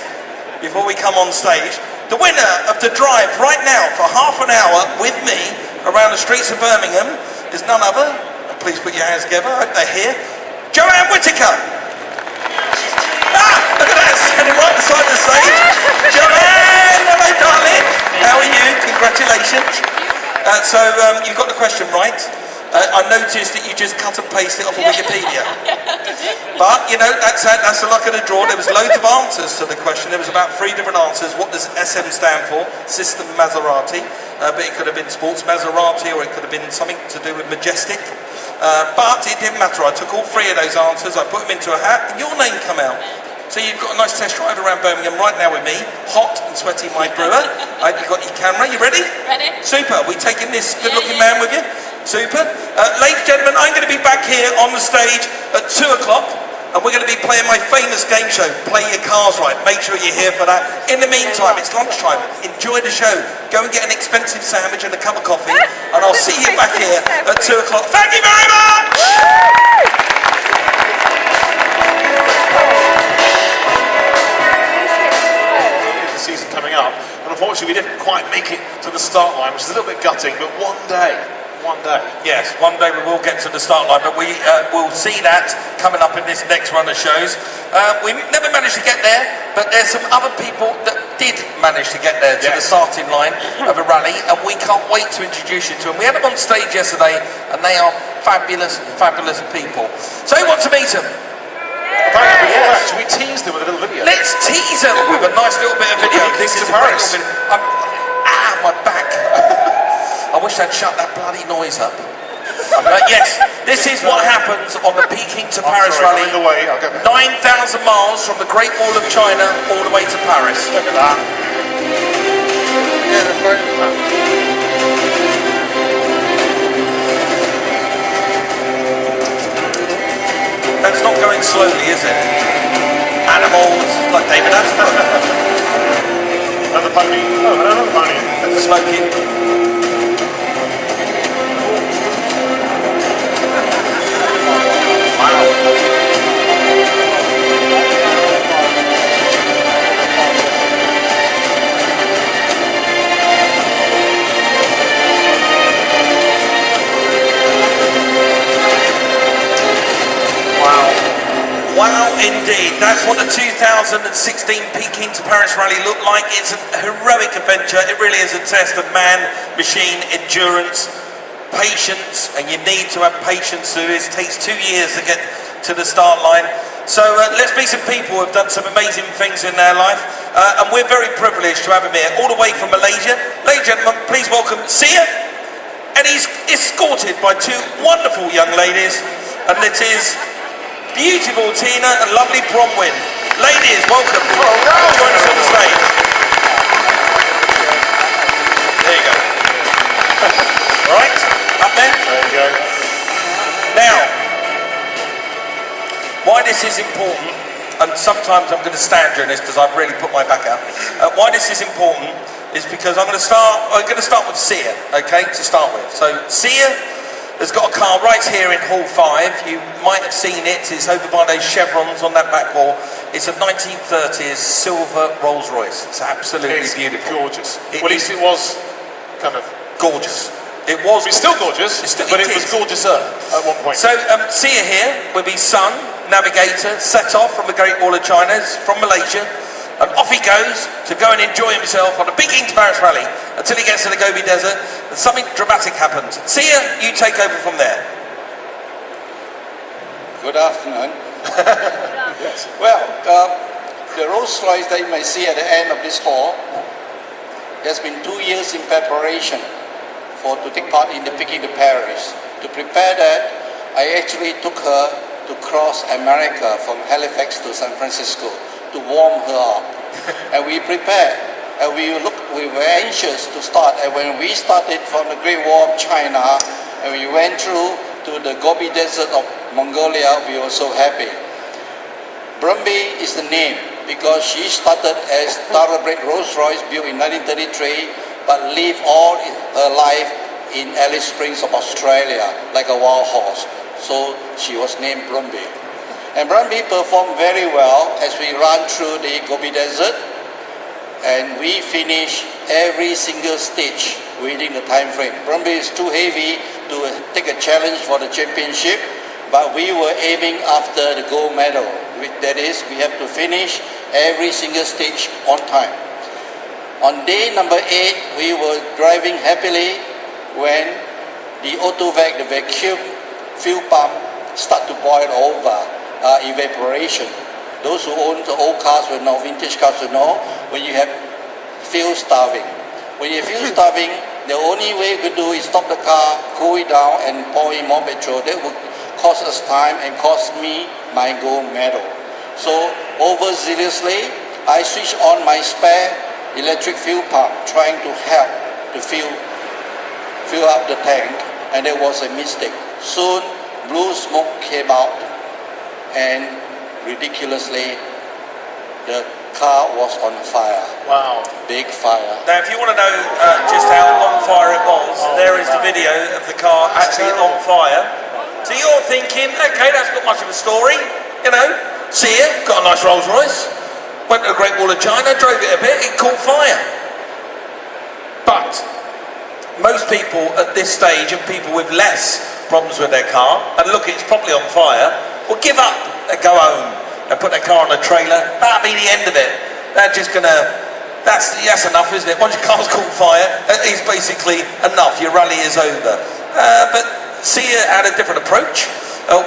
before we come on stage. The winner of the drive right now for half an hour with me around the streets of Birmingham is none other. Please put your hands together. I hope they're here. Joanne Whittaker. Look at that, standing right beside the stage. Joanne, hello darling. How are you? Congratulations. So you got the question right. I noticed that you just cut and pasted it off of Wikipedia. But, you know, that's the luck of the draw. There was loads of answers to the question. There was about 3 different answers. What does SM stand for? System Maserati. But it could have been Sports Maserati, or it could have been something to do with Majestic. But it didn't matter. I took all 3 of those answers, I put them into a hat, and your name come out. So you've got a nice test drive around Birmingham right now with me, hot and sweaty, my brewer. You've got your camera, you ready? Ready. Super, we taking this good-looking man with you? Super. Ladies and gentlemen, I'm going to be back here on the stage at 2 o'clock, and we're going to be playing my famous game show, Play Your Cars Right. Make sure you're here for that. In the meantime, it's lunchtime. Enjoy the show. Go and get an expensive sandwich and a cup of coffee, and I'll see you back here at 2 o'clock. Thank you very much! See start line, which is a little bit gutting, but one day. Yes, one day we will get to the start line, but we will see that coming up in this next run of shows. We never managed to get there, but there's some other people that did manage to get there to the starting line of a rally, and we can't wait to introduce you to them. We had them on stage yesterday, and they are fabulous, fabulous people. So who wants to meet them? Yes. Should we tease them with a little video? Let's tease them with a nice little bit of video. This is Paris. My back. I wish they'd shut that bloody noise up. Yes, this is what happens on the Peking to Paris rally. 9,000 miles from the Great Wall of China all the way to Paris. Look at that. Yeah, they're very That's not going slowly, is it? Animals, like David Attenborough. Another pony. Oh, another pony. Smoking. Wow, indeed. That's what the 2016 Peking to Paris rally looked like. It's a heroic adventure. It really is a test of man, machine, endurance, patience, and you need to have patience to do this. It takes 2 years to get to the start line. So let's be some people who have done some amazing things in their life, and we're very privileged to have him here, all the way from Malaysia. Ladies and gentlemen, please welcome Sia, and he's escorted by two wonderful young ladies, and it is beautiful Tina and lovely Bronwyn. Ladies, welcome. Join us on the stage. There you go. All right, up there. There you go. Now, why this is important, and sometimes I'm going to stand during this because I've really put my back out. Why this is important is because I'm going to start with Sia, okay, to start with. So Sia has got a car right here in Hall 5. You might have seen it. It's over by those chevrons on that back wall. It's a 1930s silver Rolls Royce. It's absolutely beautiful. Gorgeous. Well, at least it was kind of gorgeous. It was. It's still gorgeous, but it was gorgeouser at one point. So Sia here with his son, navigator, set off from the Great Wall of China, from Malaysia, and off he goes to go and enjoy himself on a Peking to Paris rally until he gets to the Gobi Desert and something dramatic happens. Sia, you take over from there. Good afternoon. Yes. Well, the Rolls Royce that you may see at the end of this hall has been 2 years in preparation to take part in the Peking to Paris. To prepare that, I actually took her to cross America from Halifax to San Francisco to warm her up. And we prepared, and we were anxious to start. And when we started from the Great Wall of China, and we went through to the Gobi Desert of Mongolia, we were so happy. Brumby is the name because she started as thoroughbred Rolls Royce built in 1933, but lived all her life in Alice Springs of Australia, like a wild horse. So she was named Brumby. And Brumby performed very well as we ran through the Gobi Desert, and we finished every single stage within the time frame. Brumby is too heavy to take a challenge for the championship, but we were aiming after the gold medal. That is, we have to finish every single stage on time. On day number 8, we were driving happily when the autovac, the vacuum fuel pump, start to boil over, evaporation. Those who own the old cars will know, vintage cars will know, when you have fuel starving. When you have fuel starving, the only way you could do is stop the car, cool it down, and pour in more petrol. That would cost us time and cost me my gold medal. So, overzealously, I switched on my spare electric fuel pump, trying to help to fill up the tank, and there was a mistake. Soon, blue smoke came out, and ridiculously, the car was on fire. Wow. Big fire. Now, if you want to know just how on fire it was, there is the video of the car actually on fire. So you're thinking, okay, that's not much of a story, you know. Sia, got a nice Rolls Royce, went to the Great Wall of China, drove it a bit, it caught fire. But most people at this stage and people with less problems with their car, and look, it's probably on fire, will give up and go home and put their car on a trailer. That'll be the end of it. They're just gonna, that's enough, isn't it? Once your car's caught fire, it's basically enough. Your rally is over. But Sia had a different approach,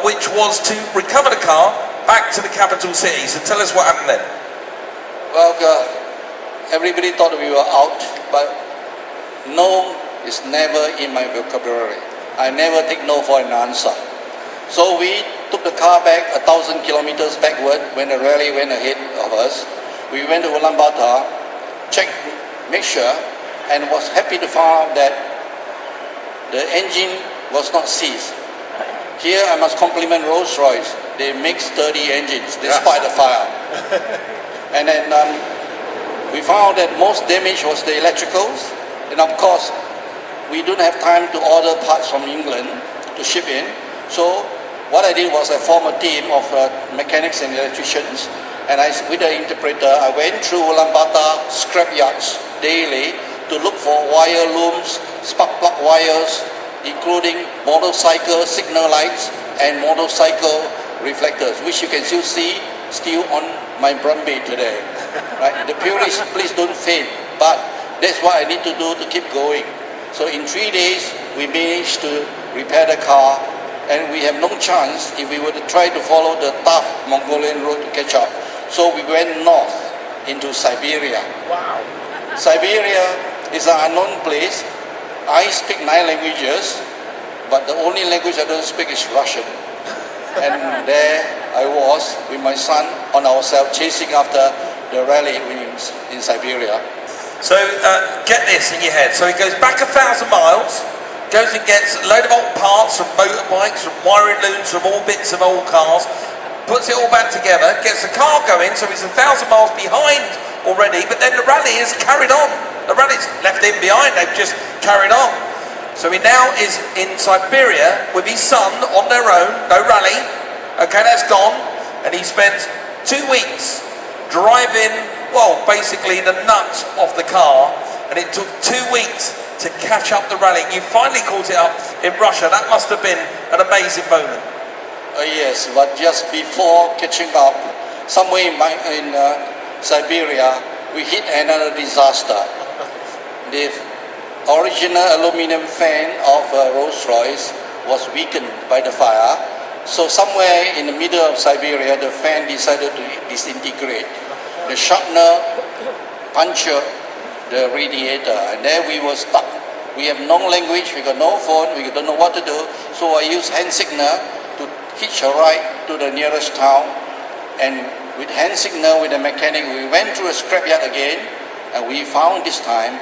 which was to recover the car back to the capital city. So tell us what happened then. Well, everybody thought we were out, but no is never in my vocabulary. I never take no for an answer. So we took the car back 1,000 kilometers backward when the rally went ahead of us. We went to Ulaanbaatar, checked, make sure, and was happy to find out that the engine was not seized. Here I must compliment Rolls-Royce. They make sturdy engines despite the fire. And then we found that most damage was the electricals, and of course we don't have time to order parts from England to ship in. So what I did was I formed a team of mechanics and electricians, and with the interpreter I went through Ulaanbaatar scrap yards daily to look for wire looms, spark plug wires, including motorcycle signal lights and motorcycle reflectors, which you can still see on my Brumby today. Right? The purists, please don't faint, but that's what I need to do to keep going. So in 3 days, we managed to repair the car, and we have no chance if we were to try to follow the tough Mongolian road to catch up. So we went north into Siberia. Wow. Siberia is an unknown place. I speak 9 languages, but the only language I don't speak is Russian. And there I was with my son on ourselves chasing after the rally in Siberia. So get this in your head. So he goes back 1,000 miles, goes and gets a load of old parts from motorbikes, from wiring looms, from all bits of old cars, puts it all back together, gets the car going, so he's 1,000 miles behind already, but then the rally is carried on. The rally's left him behind, they've just carried on. So he now is in Siberia with his son on their own, no rally. Okay, that's gone, and he spent 2 weeks driving, well, basically the nuts of the car, and it took 2 weeks to catch up the rally. You finally caught it up in Russia. That must have been an amazing moment. Yes, but just before catching up, somewhere in Siberia, we hit another disaster. The original aluminum fan of Rolls-Royce was weakened by the fire. So somewhere in the middle of Siberia, the fan decided to disintegrate. The sharpener punctured the radiator, and there we were stuck. We have no language, we got no phone, we don't know what to do. So I used hand signal to hitch a ride to the nearest town, and with hand signal with the mechanic, we went through a scrapyard again, and we found this time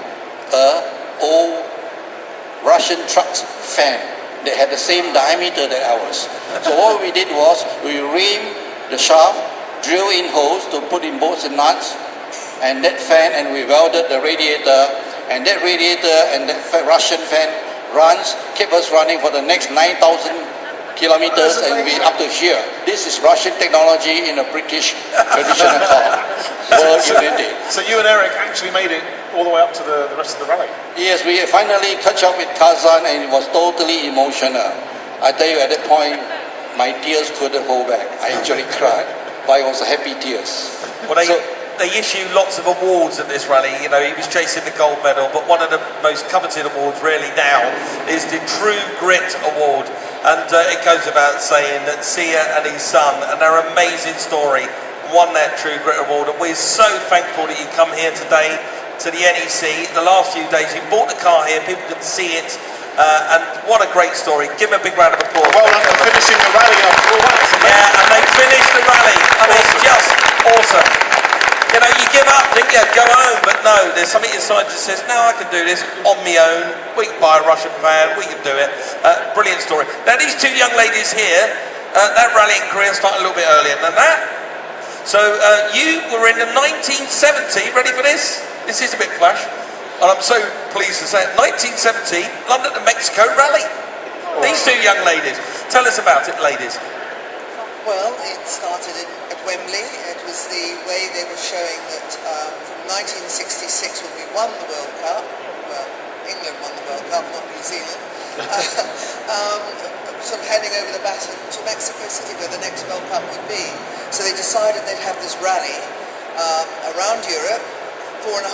a old Russian truck's fan that had the same diameter that ours. So what we did was we reamed the shaft, drill in holes to put in bolts and nuts, and that fan, and we welded the radiator, and that radiator and that Russian fan kept us running for the next 9,000 kilometers, and we up to here. This is Russian technology in a British traditional car. World unity. So you and Eric actually made it all the way up to the rest of the rally? Yes, we finally catch up with Kazan, and it was totally emotional. I tell you, at that point, my tears couldn't hold back. I actually cried, but it was happy tears. Well, they issue lots of awards at this rally. You know, he was chasing the gold medal, but one of the most coveted awards really now is the True Grit Award. And it goes about saying that Sia and his son, and their amazing story, won that True Grit Award. And we're so thankful that you come here today to the NEC. The last few days you bought the car here, people could see it, and what a great story. Give him a big round of applause. Well done for finishing the rally after all that. Yeah, and they finished the rally. I mean, it's just awesome. You know, you give up, think, yeah, go home, but no, there's something inside that says, no, I can do this on my own. We can buy a Russian fan, we can do it. Brilliant story. Now, these two young ladies here, that rally in Korea started a little bit earlier than that. So you were in the 1970, ready for this? This is a bit flash, and I'm so pleased to say it. 1970 London to Mexico rally. These two young ladies. Tell us about it, ladies. Well, it started at Wembley. It was the way they were showing that from 1966 when we won the World Cup, well, England won the World Cup, not New Zealand. Sort of handing over the baton to Mexico City, where the next World Cup would be. So they decided they'd have this rally around Europe, 4,500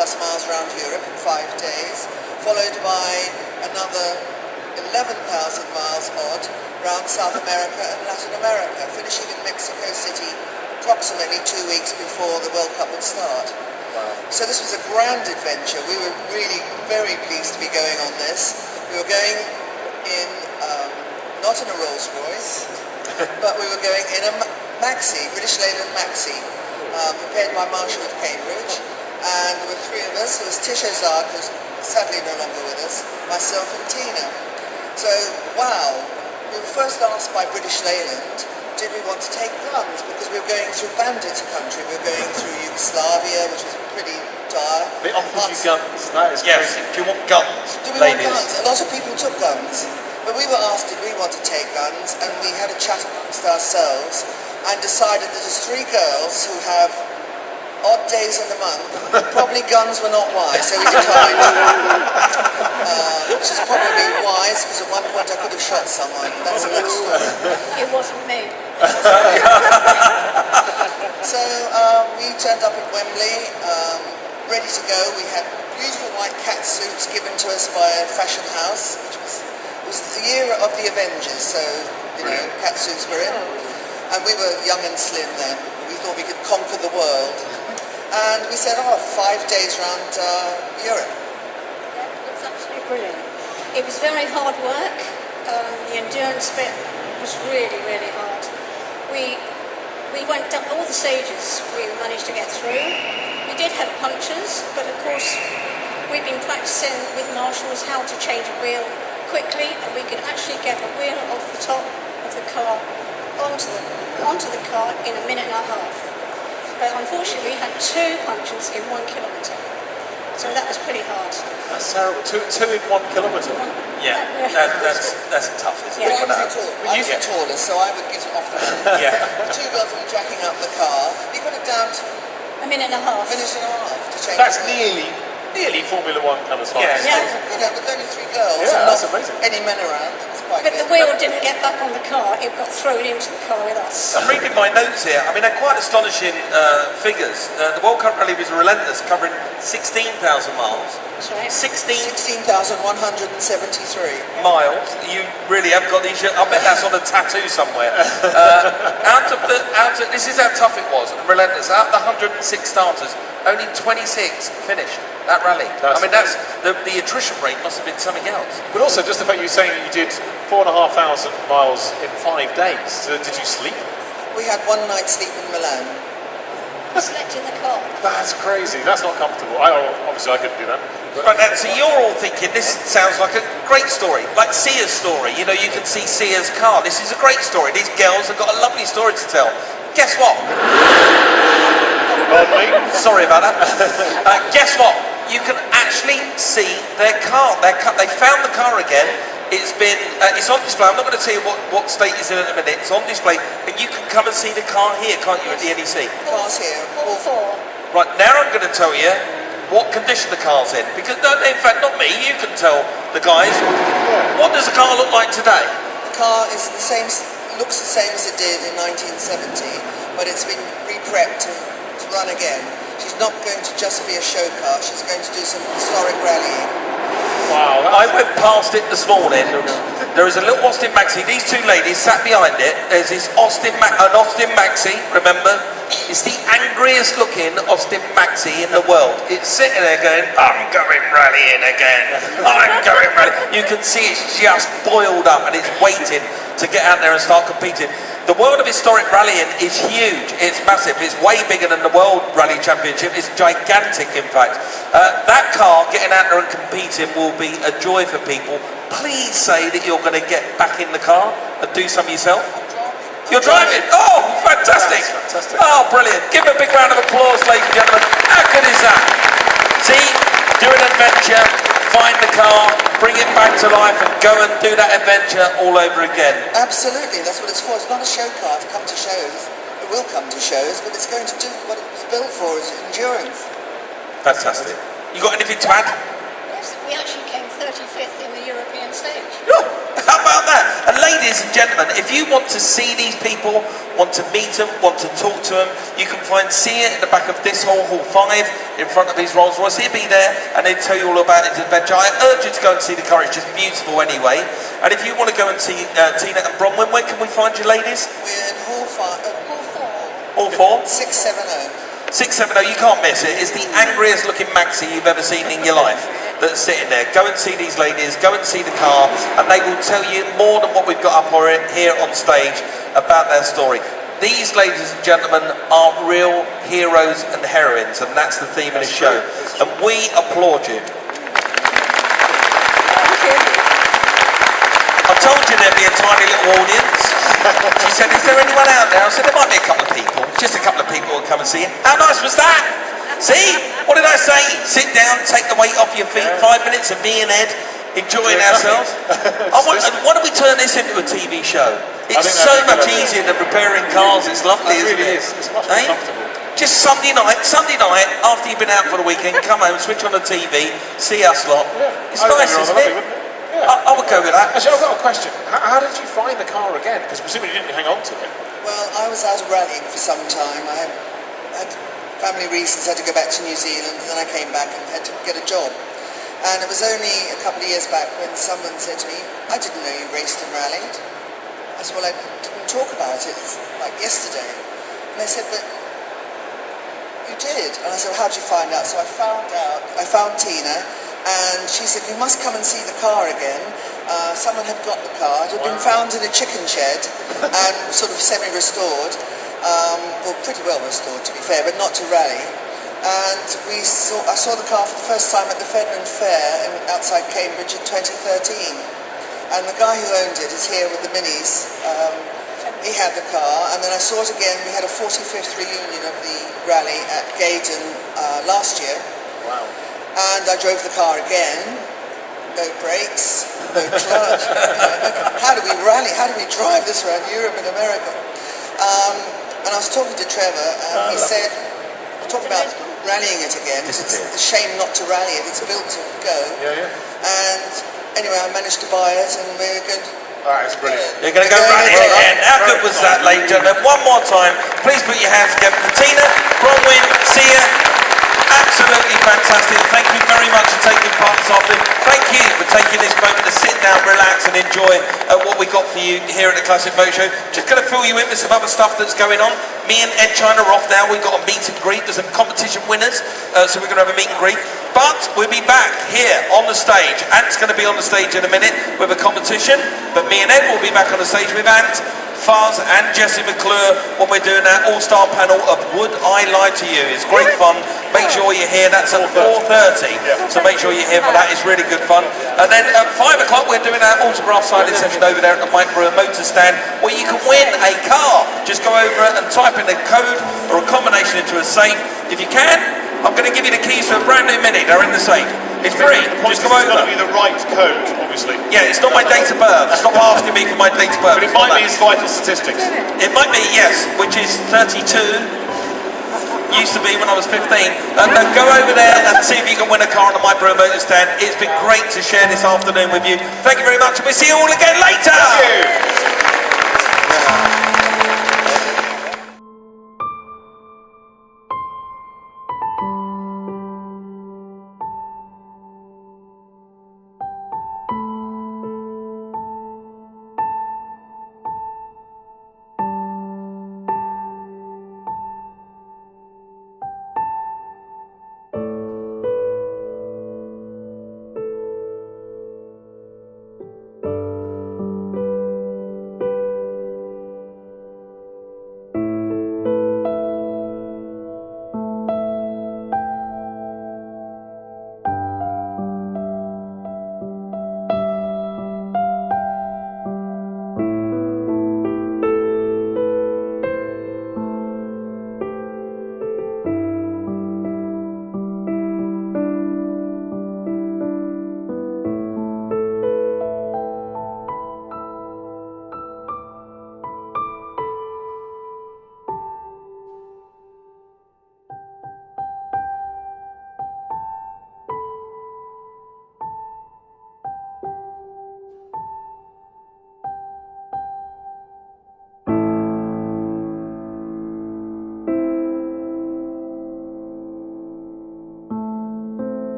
plus miles around Europe in 5 days, followed by another 11,000 miles odd around South America and Latin America, finishing in Mexico City approximately 2 weeks before the World Cup would start. So this was a grand adventure. We were really very pleased to be going on this. We were going in, not in a Rolls Royce, but we were going in a Maxi, British Leyland Maxi, prepared by Marshall of Cambridge. And there were 3 of us. There was Tish Ozard, who's sadly no longer with us, myself and Tina. So, wow, we were first asked by British Leyland, did we want to take guns? Because we were going through bandit country. We were going through Yugoslavia, which was pretty dire. They offered you guns. That is crazy. Do you want guns? Do we want guns? A lot of people took guns. But we were asked did we want to take guns, and we had a chat amongst ourselves and decided that as 3 girls who have odd days in the month, probably guns were not wise, so we declined. Which is probably wise, because at one point I could have shot someone. That's another story. It wasn't me. So we turned up at Wembley, ready to go. We had beautiful white cat suits given to us by a fashion house, which was the year of the Avengers, so, you know, cat suits were in. And we were young and slim then. We thought we could conquer the world. And we said, 5 days around Europe. Yeah, it was absolutely brilliant. It was very hard work. The endurance bit was really, really hard. We went down all the stages we managed to get through. We did have punctures, but of course we've been practicing with marshals how to change a wheel quickly, and we could actually get a wheel off the top of the car onto the car in a minute and a half. But unfortunately we had 2 punctures in 1 kilometre, so that was pretty hard. That's terrible. Two in 1 kilometre. Yeah, that's tough, isn't it? I was the tallest, so I would get it off the ground. Yeah. The 2 girls were jacking up the car. You got it down to a minute and a half. To change. That's nearly Formula 1 kind of style. Yeah. You know, with only 3 girls, yeah, and that's not amazing. any men around. But the wheel didn't get back on the car, it got thrown into the car with us. I'm reading my notes here. I mean, they're quite astonishing figures. The World Cup Rally was relentless, covering 16,000 miles. That's right. 16,173 miles. You really have got these. I bet that's on a tattoo somewhere. This is how tough it was. Relentless. Out of the 106 starters, only 26 finished that rally. That's the attrition rate must have been something else. But also, just the fact you were saying you did 4,500 miles in 5 days. Did you sleep? We had 1 night sleep in Milan. We slept in the car. That's crazy. That's not comfortable. Obviously, I couldn't do that. Right, so you're all thinking this sounds like a great story, like Sia's story. You know, you can see Sia's car. This is a great story. These girls have got a lovely story to tell. Guess what? Pardon me? Sorry about that. Guess what? You can actually see their car. They found the car again. It's on display. I'm not going to tell you what state it's in a minute. It's on display, and you can come and see the car here, can't you, at the NEC? Cars here. All 4. Right, now I'm going to tell you what condition the car's in. Because, in fact, not me, you can tell the guys. What does the car look like today? The car is the same, looks the same as it did in 1970, but it's been re-prepped to run again. She's not going to just be a show car, she's going to do some historic rallying. Wow. I went past it this morning. There is a little Austin Maxi. These 2 ladies sat behind it. There's this Austin Maxi, remember? It's the angriest looking Austin Maxi in the world. It's sitting there going, I'm going rallying again. I'm going rallying. You can see it's just boiled up and it's waiting to get out there and start competing. The world of historic rallying is huge. It's massive. It's way bigger than the World Rally Championship. It's gigantic, in fact. That car getting out there and competing will be a joy for people. Please say that you're going to get back in the car and do some yourself. You're driving? Oh, fantastic. Oh, brilliant. Give a big round of applause, ladies and gentlemen. How good is that? See, do an adventure, find the car, bring it back to life and go and do that adventure all over again. Absolutely, that's what it's for. It's not a show car to come to shows. It will come to shows, but it's going to do what it's built for, is endurance. Fantastic. You got anything to add? Yes, we actually came 35th in the European stage. How about that? And ladies and gentlemen, if you want to see these people, want to meet them, want to talk to them, you can find Sia in the back of this hall, Hall 5, in front of his Rolls Royce. He'll be there and he'll tell you all about his adventure. I urge you to go and see the car, it's just beautiful anyway. And if you want to go and see Tina and Bronwyn, where can we find you, ladies? We're in Hall 4. All four? 670. 670, you can't miss it. It's the angriest looking maxi you've ever seen in your life that's sitting there. Go and see these ladies, go and see the car, and they will tell you more than what we've got up here on stage about their story. These, ladies and gentlemen, are real heroes and heroines, and that's the theme of the show. And we applaud you. I told you there'd be a tiny little audience. She said, is there anyone out there? I said, there might be a couple of people. Just a couple of people will come and see you. How nice was that? See? What did I say? Sit down, take the weight off your feet, 5 minutes of me and Ed enjoying ourselves. Why don't we turn this into a TV show? It's so much easier than repairing cars. It's lovely, isn't it? It's much more comfortable. Just Sunday night, after you've been out for the weekend, come home, switch on the TV, see us lot. It's nice, isn't it? I would go with that. Actually, I've got a question. How did you find the car again? Because presumably you didn't hang on to it. Well, I was out rallying for some time. I had family reasons, had to go back to New Zealand, and then I came back and had to get a job. And it was only a couple of years back when someone said to me, I didn't know you raced and rallied. I said, well, I didn't talk about it, it's like yesterday. And they said, but you did. And I said, well, how did you find out? So I found Tina, and she said, you must come and see the car again. Someone had got the car. It had been found in a chicken shed and sort of semi-restored. Well, pretty well restored, to be fair, but not to rally. And I saw the car for the first time at the Fedman Fair outside Cambridge in 2013. And the guy who owned it is here with the Minis. He had the car, and then I saw it again. We had a 45th reunion of the rally at Gaydon last year. Wow. And I drove the car again, no brakes, no clutch. How do we rally? How do we drive this around Europe and America? And I was talking to Trevor, and he said, talk about rallying it again. It's a shame not to rally it. It's built to go. And anyway, I managed to buy it, and we're going to... That's brilliant. You're going to go rally it again. How good was that, ladies and gentlemen? One more time, please put your hands together for Tina, Bronwyn, Sia. Absolutely fantastic. Thank you very much for taking part this afternoon. Thank you for taking this moment to sit down, relax and enjoy what we got for you here at the Classic Motor Show. Just going to fill you in with some other stuff that's going on. Me and Ed China are off now. We've got a meet and greet. There's some competition winners, so we're going to have a meet and greet. But we'll be back here on the stage. Ant's going to be on the stage in a minute with a competition, but me and Ed will be back on the stage with Ant, Fuzz and Jessie McClure when we're doing our all-star panel of Would I Lie to You. It's great fun. Make sure you're here. That's at 4:30. So make sure you're here for that. It's really good fun. And then at 5 o'clock we're doing our autograph signing session over there at the McGuire motor stand where you can win a car. Just go over and type in a code or a combination into a safe. If you can, I'm going to give you the keys to a brand new Mini. They're in the safe. It's free. Just come over. It's got to be the right code, obviously. Yeah, it's not my date of birth. Stop asking me for my date of birth. But it might be his vital statistics. It might be, yes, which is 32. Used to be when I was 15. And go over there and see if you can win a car on the McGuire motor stand. It's been great to share this afternoon with you. Thank you very much, and we'll see you all again later. Thank you.